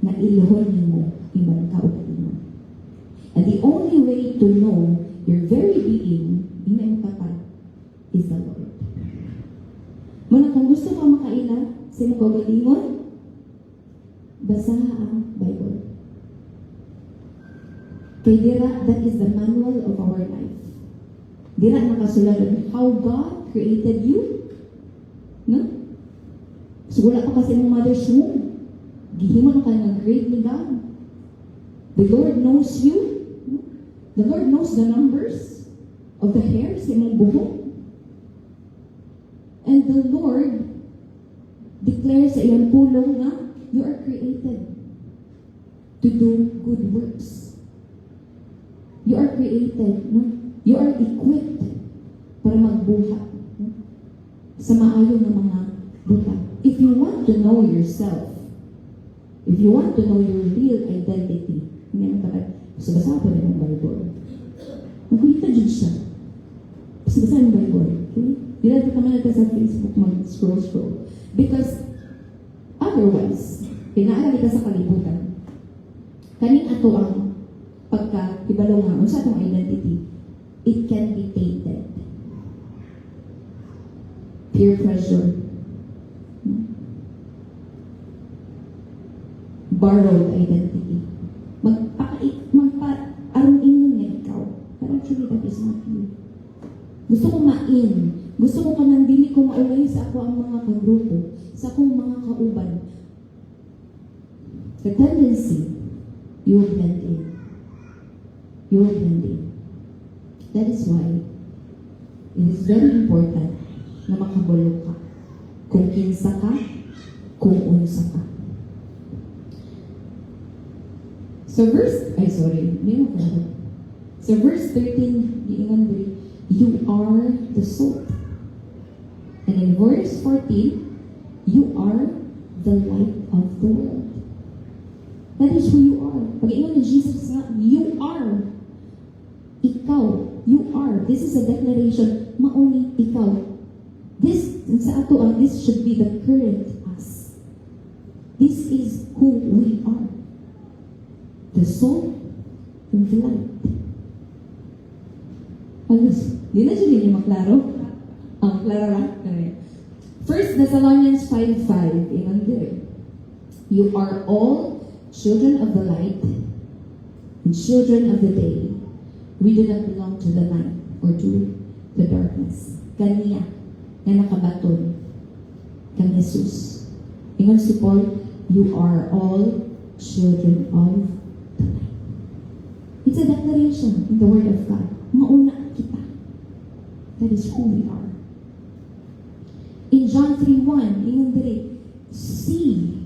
na iluhon mo imong kaugalingon. And the only way to know your very being, imong kapat, is the Lord. Muna, kung gusto ka makaila sa imong kaugalingon, basaha ang Bible. Kay dira, that is the manual of our life. Dira nakasulat how God created you. No? So wala pa kasi ng mother's womb. Gihimo ka ng great ni God. The Lord knows you. No? The Lord knows the numbers of the hairs sa imong buhok. And the Lord declares sa iyang pulong na you are created to do good works. You are created, no? You are equipped para magbuhat, no? Sa maayong ng mga buhat. If you want to know yourself, if you want to know your real identity, hindi naman tayo, basa pa rin ang Bible. Magkita dyan siya. Basa ang Bible. Okay? Di natin naman natin sa Facebook mag-scroll. Because otherwise, pinaaral kita sa kalibutan. Kaning ato ang pagka-ibalaw nga, sa atong identity, it can be tainted. Peer pressure. Borrowed identity. Magpa-arong-in nga ikaw. But actually, that is not you. Gusto ko ma-in. Gusto ko kanang dili ko maulay sa ako ang mga kagrupo, sa akong mga kauban. The tendency, you will blend in. You will blend in. That is why it is very important na makabalo ka. Kung kinsa ka, kung unsa ka. So verse 13, you are the salt. And in verse 14, you are the light of the world. That is who you are. Pag-ingon ni Jesus nga, you are. Ikaw, you are. This is a declaration, mauni ikaw. This, sa ato this should be the current us. This is who we are. The soul and the light. Di na siya din maklaro? Klaro lang? 1 Thessalonians 5:5, ingon dire. You are all children of the light and children of the day. We do not belong to the night or to the darkness. Kaniya na nakabaton kang Jesus. Ingon si Paul, you are all children of the light. It's a declaration in the Word of God. Mauna kita. That is who we are. John 3:1, ingon diri, see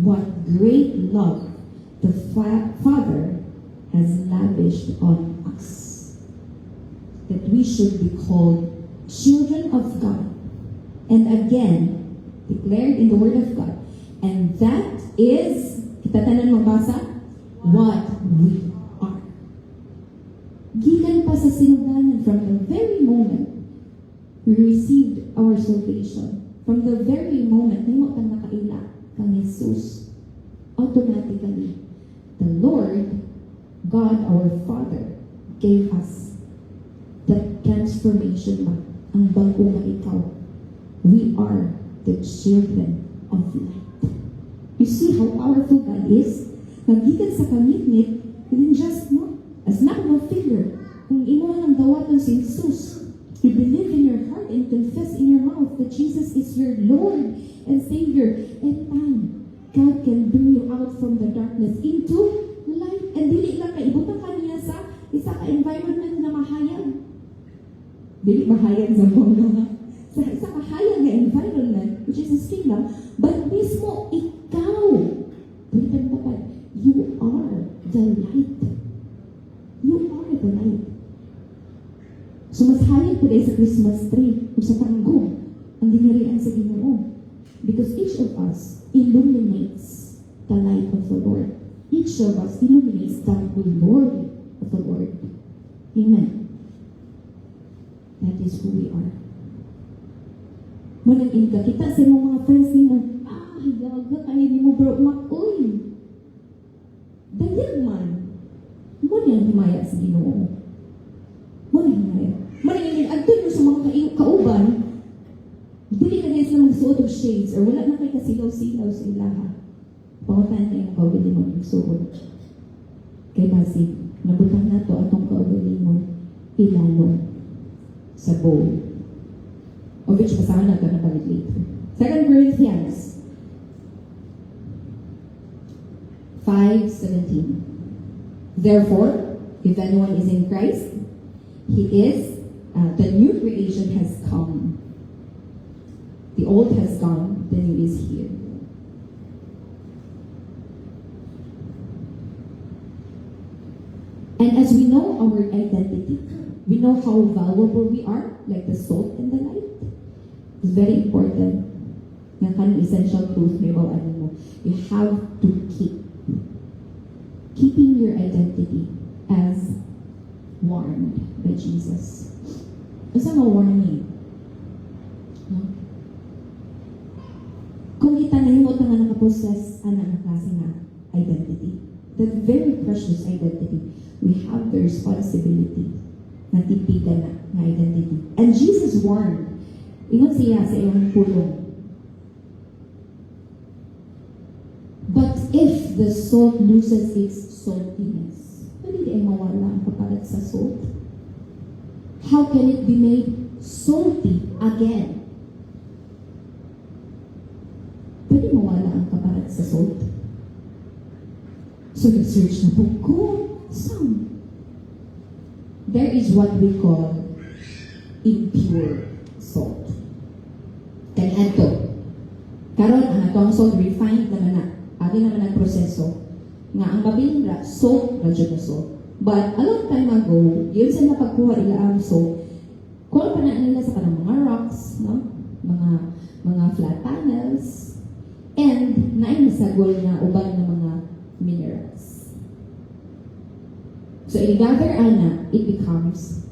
what great love the Father has lavished on us, that we should be called children of God. And again, declared in the Word of God. And that is, kita tanan mabasa, what we are. Gikan pa sa sinuganan from the very moment we received our salvation, from the very moment na mo kang nakaila kang Jesus, automatically, the Lord, God our Father, gave us that transformation ba, ang bago na ikaw. We are the children of light. You see how powerful God is? Nagikan sa kamit-ngit, within just no, a snap of a finger, kung imo ang dawatan si Jesus, you believe in your heart and confess in your mouth that Jesus is your Lord and Savior, and time, God can bring you out from the darkness into light. And dili lang kaibutang kaniya sa isa ka environment na mahayag. Dili mahayag sa mga sa isa ka hayag na environment, which is His kingdom, but mismo ikaw, bulitan dapat, you are the light. You are the light. So mas hayag today sa Christmas tree, o sa tanggong, ang dinarian sa Ginoo. Because each of us illuminates the light of the Lord. Each of us illuminates the glory of the Lord. Amen. That is who we are. Munang inka, kita sa mga friends ni mo, yaga kaya di mo bro, makoy. Dahil man, munang himaya sa Ginoo. Munang himaya. Munang himaya, agtun mo sa mga kauban, dili na guys sila magsuot of shades, or wala na kayo kasilaw-silaw sa ilaha. Pangutan na yung kaugali mo yung suot. Kay Basig, nabutang na to atong kaugali mo ilalo sa bowl. Of which basahan na ito na balik later. 2 Corinthians 5:17. Therefore, if anyone is in Christ, he is, the new creation has come. The old has gone, the new is here. And as we know our identity, we know how valuable we are, like the salt and the light. It's very important. Nga kanang essential truth may ano mo. You have to keeping your identity as warned by Jesus. Asa mo warning? No? Kung kita na yung nga nakapossess ana na klase nga identity, that very precious identity, we have the responsibility na tipigan na identity. And Jesus warned. Ingon siya sa iyong pulong. But if the salt loses its saltiness, pwede ay mawala ang kapalit sa salt? How can it be made salty again? Pwede mawala ang kapalit sa salt? So research na po ko. Some. There is what we call impure salt. Kaya ato, karon ang atong salt refined naman na. Agi naman ang proseso. Nga ang mabiling salt, radyo na salt. But a long time ago, yun sa napagkuha ila ang salt, kung pa na nila sa kanang mga rocks, no? Mga flat panels, and nainasagol na uban ng mga minerals. So, i-gather ana, it becomes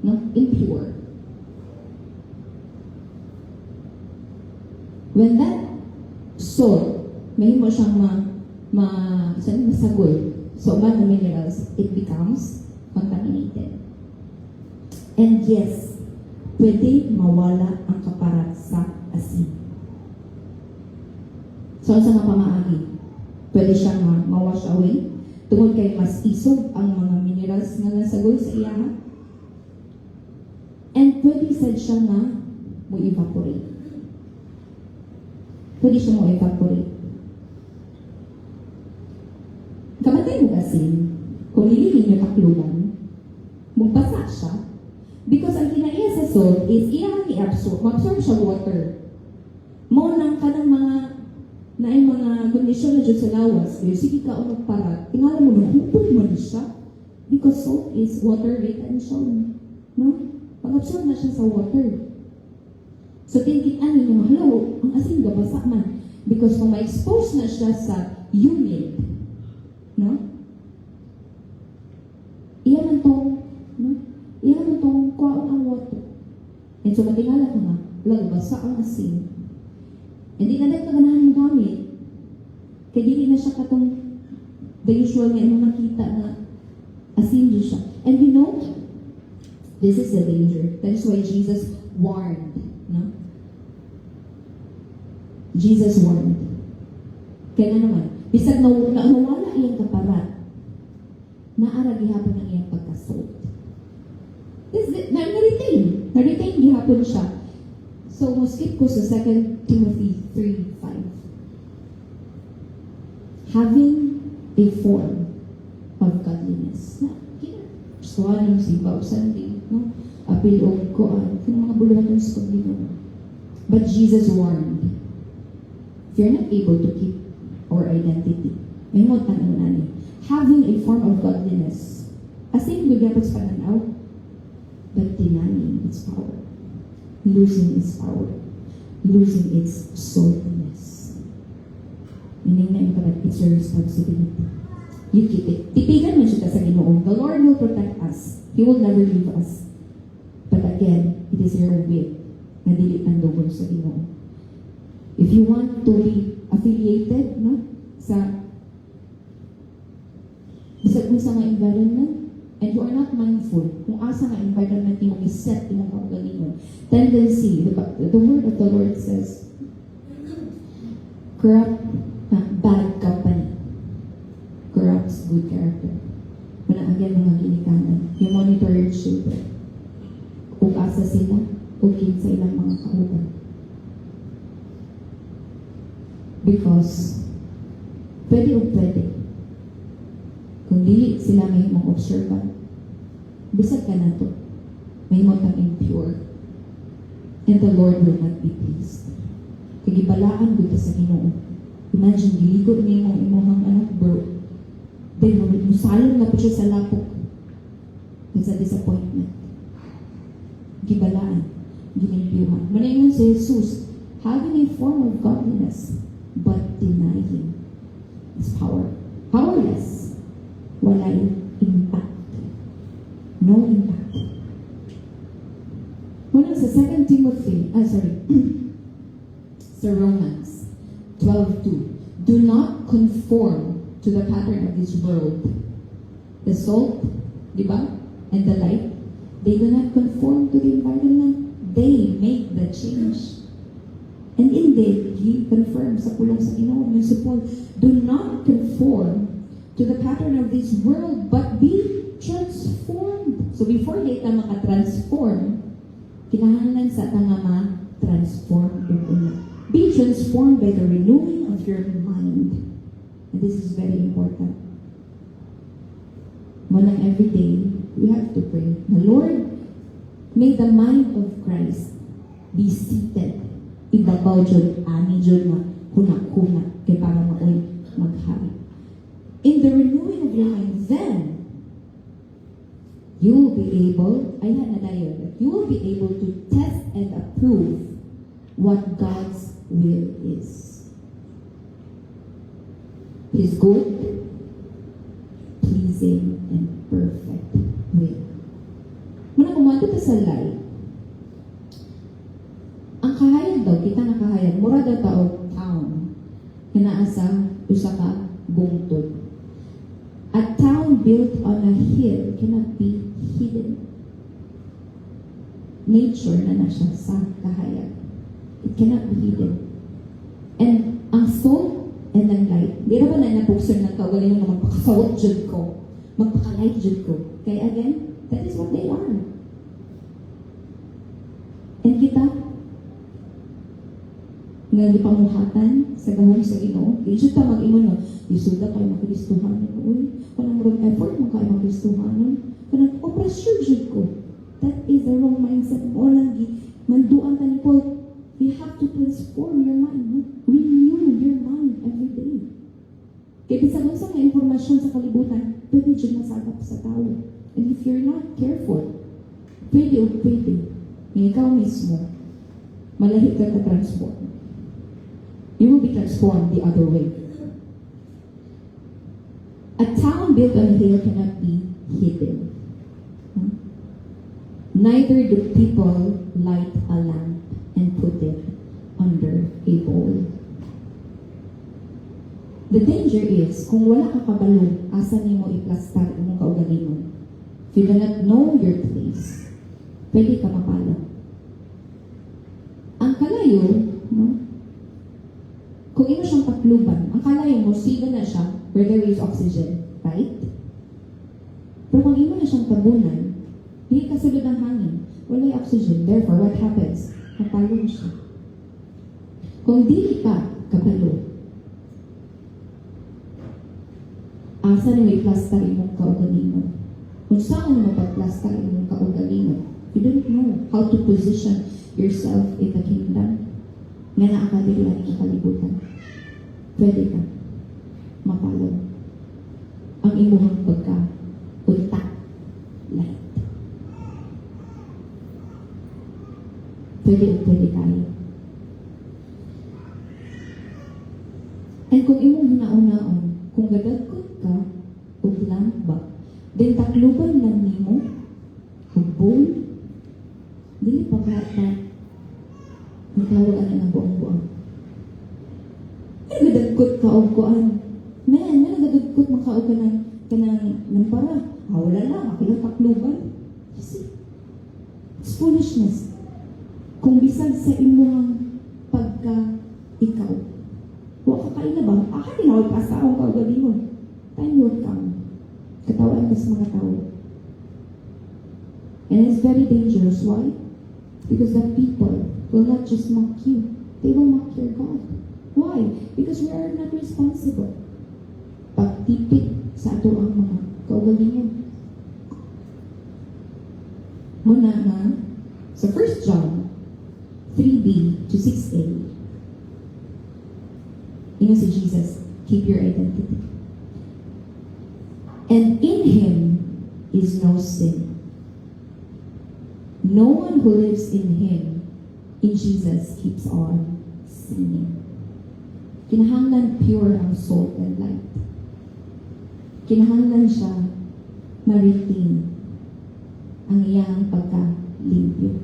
impure. When that salt, may mo siyang masagol sa uban na minerals, it becomes contaminated. And yes, pwede mawala ang kaparat sa asin. So, sa mga pamaagi, pwede siyang ma-wash away tungod kay mas isog ang mga minerals nga nasagol sa iyaha. And pwede sad siya nga mo-evaporate. Pwede siya mo-evaporate. Kamatay mo kasi, kung nililin niyo kakluban, magbasa siya. Because ang kinaiya sa salt is iyang i-absorb, ma-absorb siya water. Mao nang kanang mga naay mga kondisyon na dyan sa lawas, kaya sige ka o magparat, tingala mo na, hupog man siya. Because salt is water retention. No? Pag-absorb na siya sa water. So, ano niya, hello, ang asin gabasa man. Because kung ma-expose na siya sa humid, no? Iyan man tong kuwaon ang water. And so, matingala ka nga, lagbasa ang asin. Hindi na dahil kaganahan yung gamit. Kaya dili na siya katong the usual nga yung nakita na asin din siya. And you know, this is the danger. That is why Jesus warned. No? Jesus warned. Kaya naman, bisag nawala iyang kaparat, naara gihapon ang iyang pagkasalt. Na-retain gihapon siya. So, skip ko sa 2 Timothy 3:5. Having a form of godliness. So, anong sibaw Sunday, no? Apil o koan, kung mga buluhan sa Panginoon. But Jesus warned, if you're not able to keep our identity, may mo tanong natin, having a form of godliness, as in, gagapot sa pananaw, but denying its power, losing its power, losing its saltiness. Meaning na yung parang, it's your responsibility. You keep it. Tipigan mo siya sa Ginoo. The Lord will protect us. He will never leave us. But again, it is your will na dili tandugon sa Ginoo. If you want to be affiliated, no, sa bisag mo sa nga environment, and you are not mindful kung asa nga environment mo iset imong kaugalingon, tendency, the word of the Lord says, bad company corrupts good character. Wala again mga ginikanan. You monitor your children. Kung asa sila, o sa ilang mga kauban. Because, pwede o pwede. Kung dili sila may mong observant, bisag ka na to. May mong impure. And the Lord will not be pleased. Kagibalaan ko sa Ginoo. Imagine, giligo niya mong imuhang anak, bro. Then, musalong na po siya sa lapok. It's a disappointment. Gibalaan. Ginimpiyuhan. Manayon si Jesus, having a form of godliness, but denying His power. Powerless. Wala yung impact. No impact. Muna sa 2 Timothy, sa Romans 12:2, do not conform to the pattern of this world. The salt, di ba? And the light, they do not conform to the environment. They make the change. And indeed, He confirms sa pulong sa Ginoo, Paul, do not conform to the pattern of this world, but be transformed. So before data maka-transform, kinahanglan sa nga ma-transform yung be transformed by the renewing of your mind. And this is very important. Monang every day, we have to pray. The Lord, may the mind of Christ be seated. Ibabaw dyan, ani dyan na kuna-kuna kaya para maoy maghari. In the renewing of your mind, then, you will be able, you will be able to test and approve what God's will is. His good, pleasing, and perfect will. Muna kumato ka sa life. Ang kahayag daw, kita na kahayag, mura daw tao town, kinaasa usa ka bungtod. A town built on a hill cannot be hidden. Nature na siya sa kahayag. It cannot be hidden. And ang salt and ang light, di na ba na napuksan ng kaugaling mo na magpakasawat dyan ko, magpakalight dyan ko. Kaya again, that is what they are. And kita, nga di pamuhatan sa gahong sa Ginoo, di siya ta mag-ingon no, isuda kayo makristuhanan. Uy, kanang wrong effort mo kayo makristuhanan. Kanang pressure dyan ko. That is the wrong mindset mo lang. Manduan ka ni Paul. You have to transform your mind. No? Renew your mind every day. Kaya bisag sa mga impormasyon sa kalibutan, pwede dyan masagap sa tao. And if you're not careful, pwede o pwede, yung ikaw mismo, malahi ka transform. You will be transformed the other way. A town built on a hill cannot be hidden. Neither do people light a lamp and put it under a bowl. The danger is, kung wala ka kabalo, asa nimo iplastar imong kaugalingon. If you do not know your place, pwede ka mapala. Ang kalayo, no? Kung ino siyang patluban, ang kalayo mo, siga na siya where there is oxygen, right? Pero kung ino na siyang tabunan, hindi kasulod ng hangin, wala yung oxygen. Therefore, what happens? Napalo siya. Kung di ka kabalo, asa na may plastar imong kaugalingon. Kung saan mo pagplastar imong kaugalingon, you don't know how to position yourself in the kingdom. Nga na ka diri lang sa kalibutan. Pwede ka mapalo. Ang imuhang pagka-unta light. Pwede kayo. And kung imong hinaon-naon, kung gadagkot ka o lamba, then takluban lang nimo o bowl, dili pa kata nagkawalan na ng buong-buong. Nagadagkot ka o kuan. Man, nagadagkot makaog ka ng para. Wala lang, ako lang takluban. Kasi, it's foolishness. Kung bisag sa imong pagka-ikaw, wala ka kain na ba? Tinawag ka sa akong kaugalingon. Time will come. Katawan ka sa mga tao. And it's very dangerous. Why? Because the people will not just mock you. They will mock your God. Why? Because we are not responsible. Pagtipid sa ato ang mga kaugalingon. Muna nga, sa 1 John 3b to 6a, yun si Jesus, keep your identity. And in Him is no sin. No one who lives in Him, in Jesus, keeps on sinning. Kinahanglan pure ang salt and light. Kinahanglan siya ma-retain ang iyang pagka-limpyo.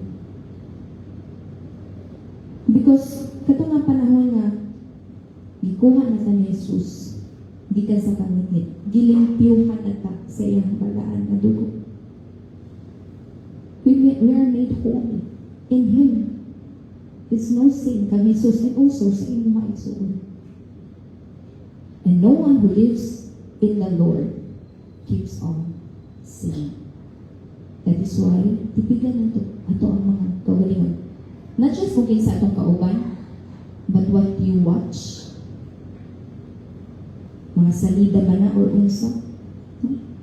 Because kato nga panahon nga gikuha na sa ni Jesus, gikan sa pangitnit, gilimpyuhan na ta sa iyang balaan na dugo. We are made holy in Him. It's no sin kay Jesus and also sa inyong mga igsoon. And no one who lives in the Lord keeps on sinning. That is why tipigan nato ato ang mga kaugalingon. Not just kung kinsa atong kauban, but what you watch. Mga salida ba na or unsa?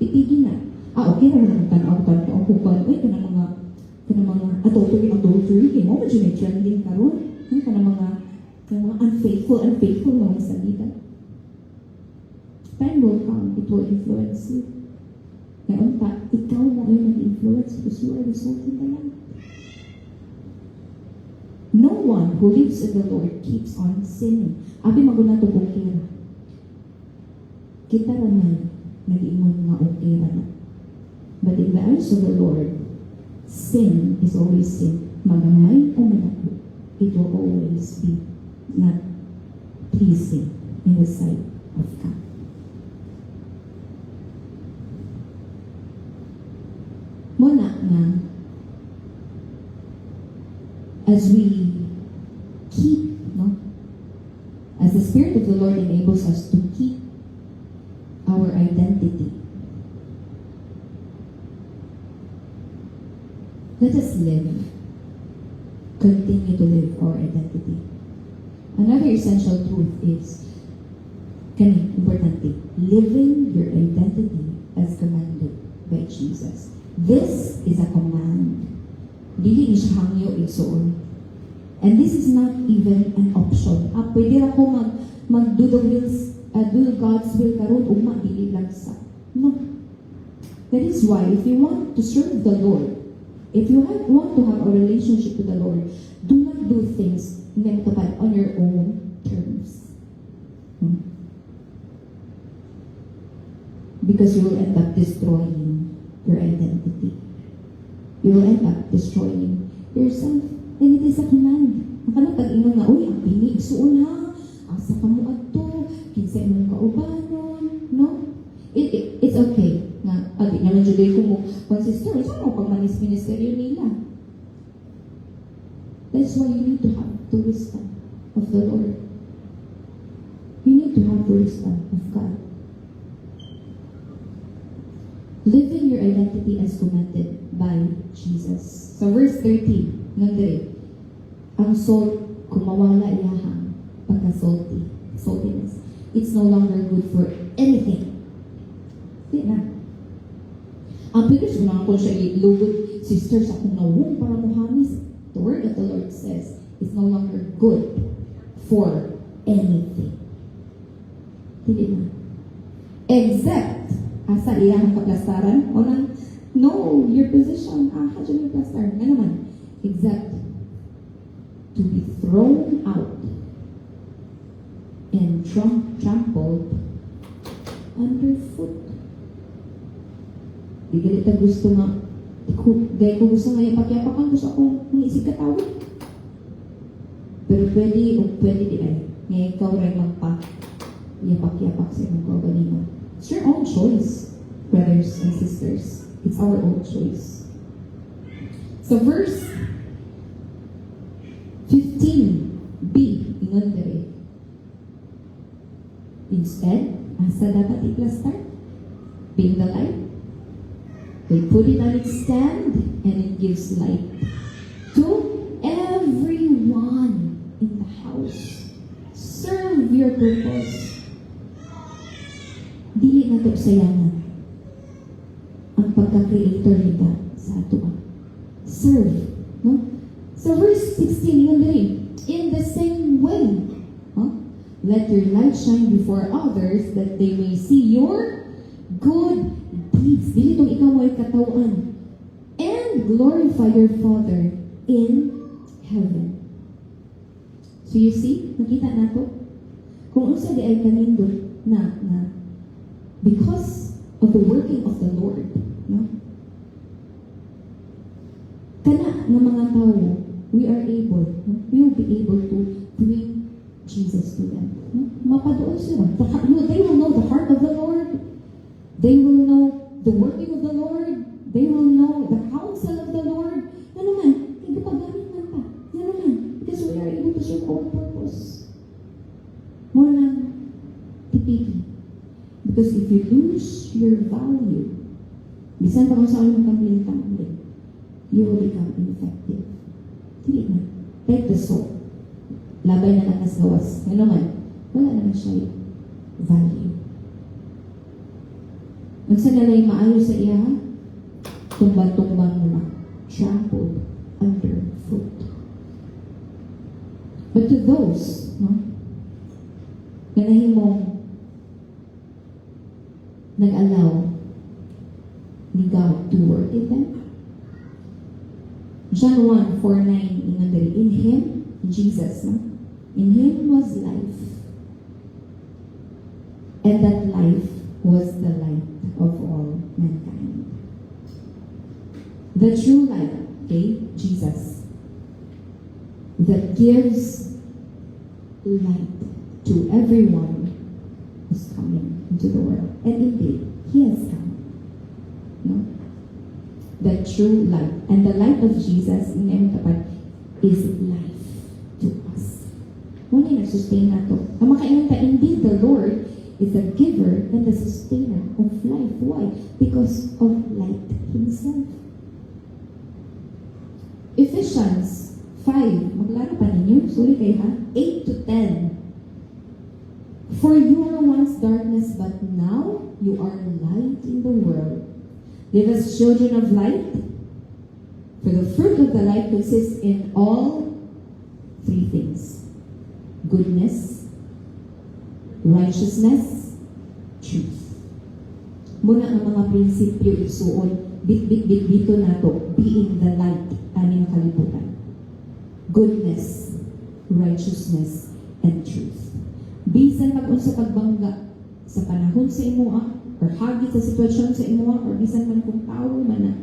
Ipigin na. Okay na naman tanaw ang kukuan. Uy, kanang mga adultery. Kaya mo, medyo may trending karon. Kanang mga unfaithful mga salida. Time will come, it will influence you. Ngayon pa, ikaw mo ay mag-influence because you are the salt in the light. No one who lives in the Lord keeps on sinning. Abi maguna to kukira. Kita naman nag-iingon nga ukira na. But in the eyes of the Lord, sin is always sin. Magamay o malaki, it will always be not pleasing in the sight of God. Muna nga, as we keep, as the Spirit of the Lord enables us to keep our identity, let us continue to live our identity. Another essential truth is, importante, living your identity as commanded by Jesus. This is a command. Dili ni siya hangyo igsoon. And this is not even an option. Pwede ako do the wills, do God's will karon ugma dili lang sa. No. That is why if you want to serve the Lord, if you want to have a relationship with the Lord, do not do things on your own terms. Because you will end up destroying your identity. You will end up destroying yourself. And it is a command. Ang pag-ingon nga, uy, ang pinig, suon ha, asa ka mo adto, kinsa imong kaubanon, no? It's okay. Nga, adi naman juday ko mo, sister, saan mo pag manis-ministeryo nila? That's why you need to have the wisdom of the Lord. You need to have the wisdom of God. Living your identity as commanded by Jesus. So verse 13, nandre, ang salt, kumawala iyahang pagka-salty, saltiness. It's no longer good for anything. Di na. Ang pilis mo naman kung siya ilugod, sister, sa kung nawong para muhamis, the word of the Lord says, it's no longer good for anything. Di na. Except, asa iyahang kaplastaran, o nang, no, your position, hadyo yung plastaran, nga naman, except to be thrown out and trampled underfoot. Di ganito gusto nga, gaya ko gusto nga yapak-yapakan, gusto akong mangisig katawid. Pero pwede di ay, ngayon ikaw rin yapak-yapak sa imong kaugalingon. It's your own choice, brothers and sisters. It's our own choice. So verse 15b, ingon dere. Instead, asa dapat iplastar? Being the light. They put it on its stand and it gives light to everyone in the house. Serve your purpose. Dili na to sayangan ang pagka-creator ni God sa ato. Serve. No? So verse 16, yun din. In the same way, let your light shine before others that they may see your good deeds. Dili itong ikaw ay katawan. And glorify your Father in heaven. So you see, nakita na to? Kung unsa di ay kanindot na because of the working of the Lord, no? Kana ng mga tao, we will be able to bring Jesus to them. No? Mapadoon sila. They will know the heart of the Lord. They will know the working of the Lord. They will know the counsel of the Lord. Ano naman? Ikapagamit man pa. Ano naman? Because we are able to serve our purpose. More than tipiki. Because if you lose your value, bisan pa kung saan mo pag-lintang, you will become ineffective. Dili na. Like the salt. Labay na lang as gawas. Ano man? Wala naman siya value. Kung saan nalay maayo sa iya, tumba-tumbang mo na. Trampled underfoot. But to those, no? Ganahin mong nag-allow ni God to work in them. John 1:4-9, in Him, Jesus, no? In Him was life, and that life was the light of all mankind. The true light, okay, Jesus, that gives light to everyone who's coming into the world. And indeed, He has come. No? The true light. And the light of Jesus, is life to us. Muna yung sustain na to. Ang makainanta, indeed, the Lord is the giver and the sustainer of life. Why? Because of light Himself. Ephesians 5, maglaro pa ninyo, sorry kayo ha, 8-10. For you were once darkness, but now you are light in the world. Live as children of light. For the fruit of the light consists in all three things. Goodness, righteousness, truth. Muna ang mga prinsipyo isuon, bit-bit-bit-bito na to, being the light, aning kalibutan. Goodness, righteousness, and truth. Bisan pag-unsa pagbangga sa panahon sa imuha, or hagit sa sitwasyon sa imuha, or bisan man kung tao man na,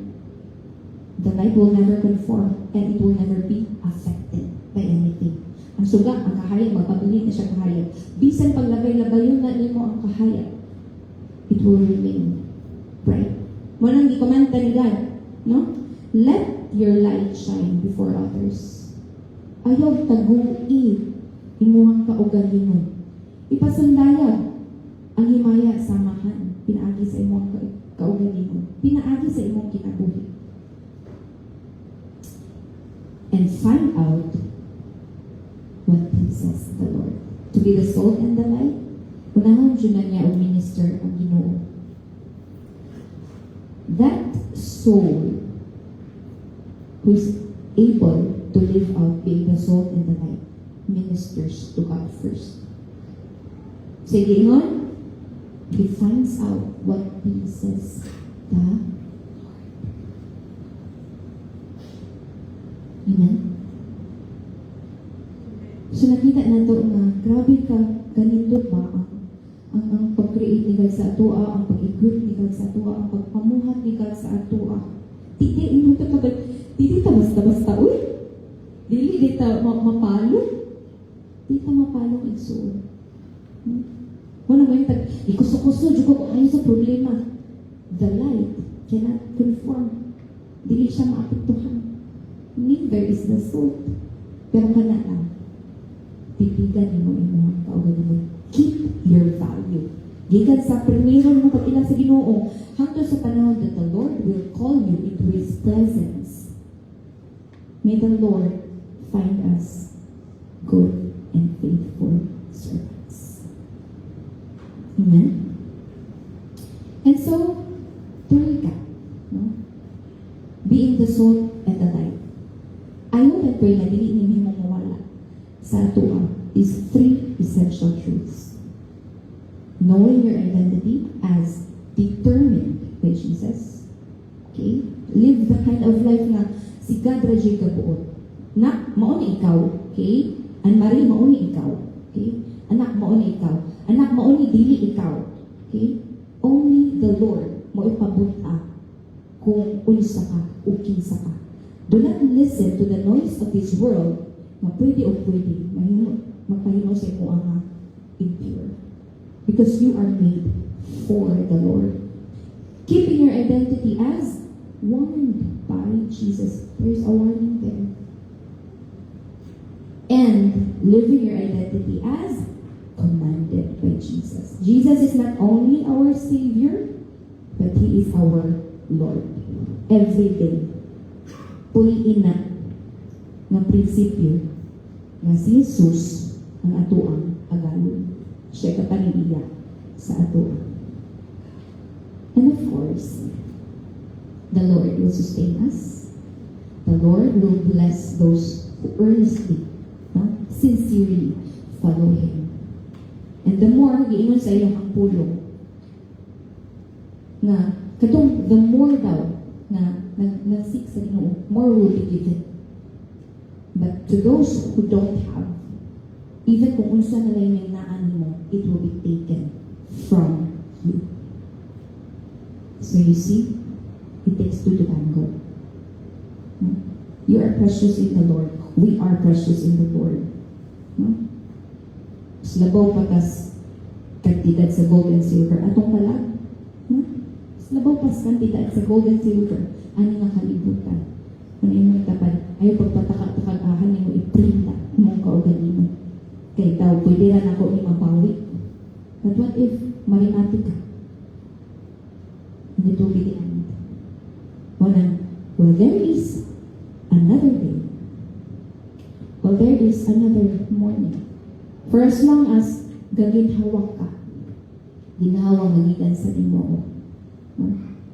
the light will never conform and it will never be affected by anything. Ang suga, ang kahayag, magpabilit na siya kahayag. Bisan paglabay-labayon na nimo ang kahayag, it will remain bright. Walang gikomanta ni God, no? Let your light shine before others. Ayaw tagui imuhang kaugalingon. Ipasundayag ang himaya samahan. Pinaagi sa imong kaugalingon. Pinaagi sa imong kinabuhi. And find out what pleases the Lord. To be the salt and the light, unahon dyan na niya o minister ang Ginoo. That soul who is able to live out being the salt and the light ministers to God first. Sige ngon, he finds out what pleases the Lord. Amen? So nakita na to na grabe ka, ganito ba ang pag-create ni God sa atua, ang pag-equip ni God sa atua, ang pagpamuhat ni God sa atua. Titi ta basta-basta, uy. Dili dita mapalo. Dita mapalo ang igsuon. Wala mo yung ikuso-kuso, dyan ko ano sa problema. The light cannot conform. Dili siya maapektuhan. Neither is the salt. Pero kana lang, titigan mo ang kaugalingon mo. Keep your value. Gikan sa primero mo pag ilang sa Ginoo, hangtod sa panahon that the Lord will call you into His presence. May the Lord find us good and faithful servants. Amen? And so, tuloy ka. No? Being the salt and the light. I hope and pray na dili ninyo mong mawala sa atua is three essential truths. Knowing your identity as determined by Jesus. Okay? Live the kind of life na si God Rajay kabuot. Na, mauni ikaw. Okay? And Marie, mauni ikaw. Okay? Anak, mauni ikaw. Anak, mauni dili ikaw. Okay? Only the Lord mo ipabuta kung unsa ka o kinsa ka. Do not listen to the noise of this world na pwede o pwede magpahino sa imo ang impure. Because you are made for the Lord. Keeping your identity as warned by Jesus. There's a warning there. And living your identity as commanded by Jesus. Jesus is not only our Savior, but He is our Lord. Every day. Puliin na ng prinsipyo na si Jesus ang atuang agalon. Siya kapaniliya sa atuang. And of course, the Lord will sustain us. The Lord will bless those who earnestly, sincerely follow Him. And the more giingon sa iyong ang pulong na katong the more daw na nag-seek sa Ginoo, more will be given. But to those who don't have, even kung unsa na lang may naan mo, it will be taken from you. So you see, it takes two to tango. You are precious in the Lord. We are precious in the Lord. No? Slabaw patas kantidad sa gold and silver. Atong palag. No? Slabaw pas kantidad sa gold and silver. Ano nga kalibutan? Kung imong tapad, ayaw pagpatakag-ahan mo iprinta mong kaugalingon. Kaya daw, pwede rin ako ni mabawi. But what if marimati ka? And it will be the end. Well, there is another day. Well, there is another morning. For as long as gaginhawak ka, ginhawang magigan sa Ginoo,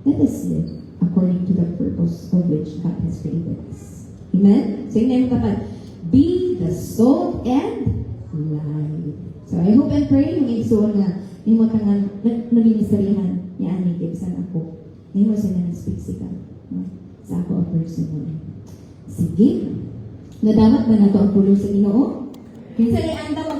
let us live according to the purpose of which God has created us. Amen? So, yun na yung kapag, be the salt and light. So I hope and pray yung igsoon nga yung mga tangang naministerihan niya ani sa ako. Ngayon sa nga nag-speak sika. No? Sa ako a personal. Sige. Nadawat ba na to ang pulo sa Ginoo? Kinsa ni anda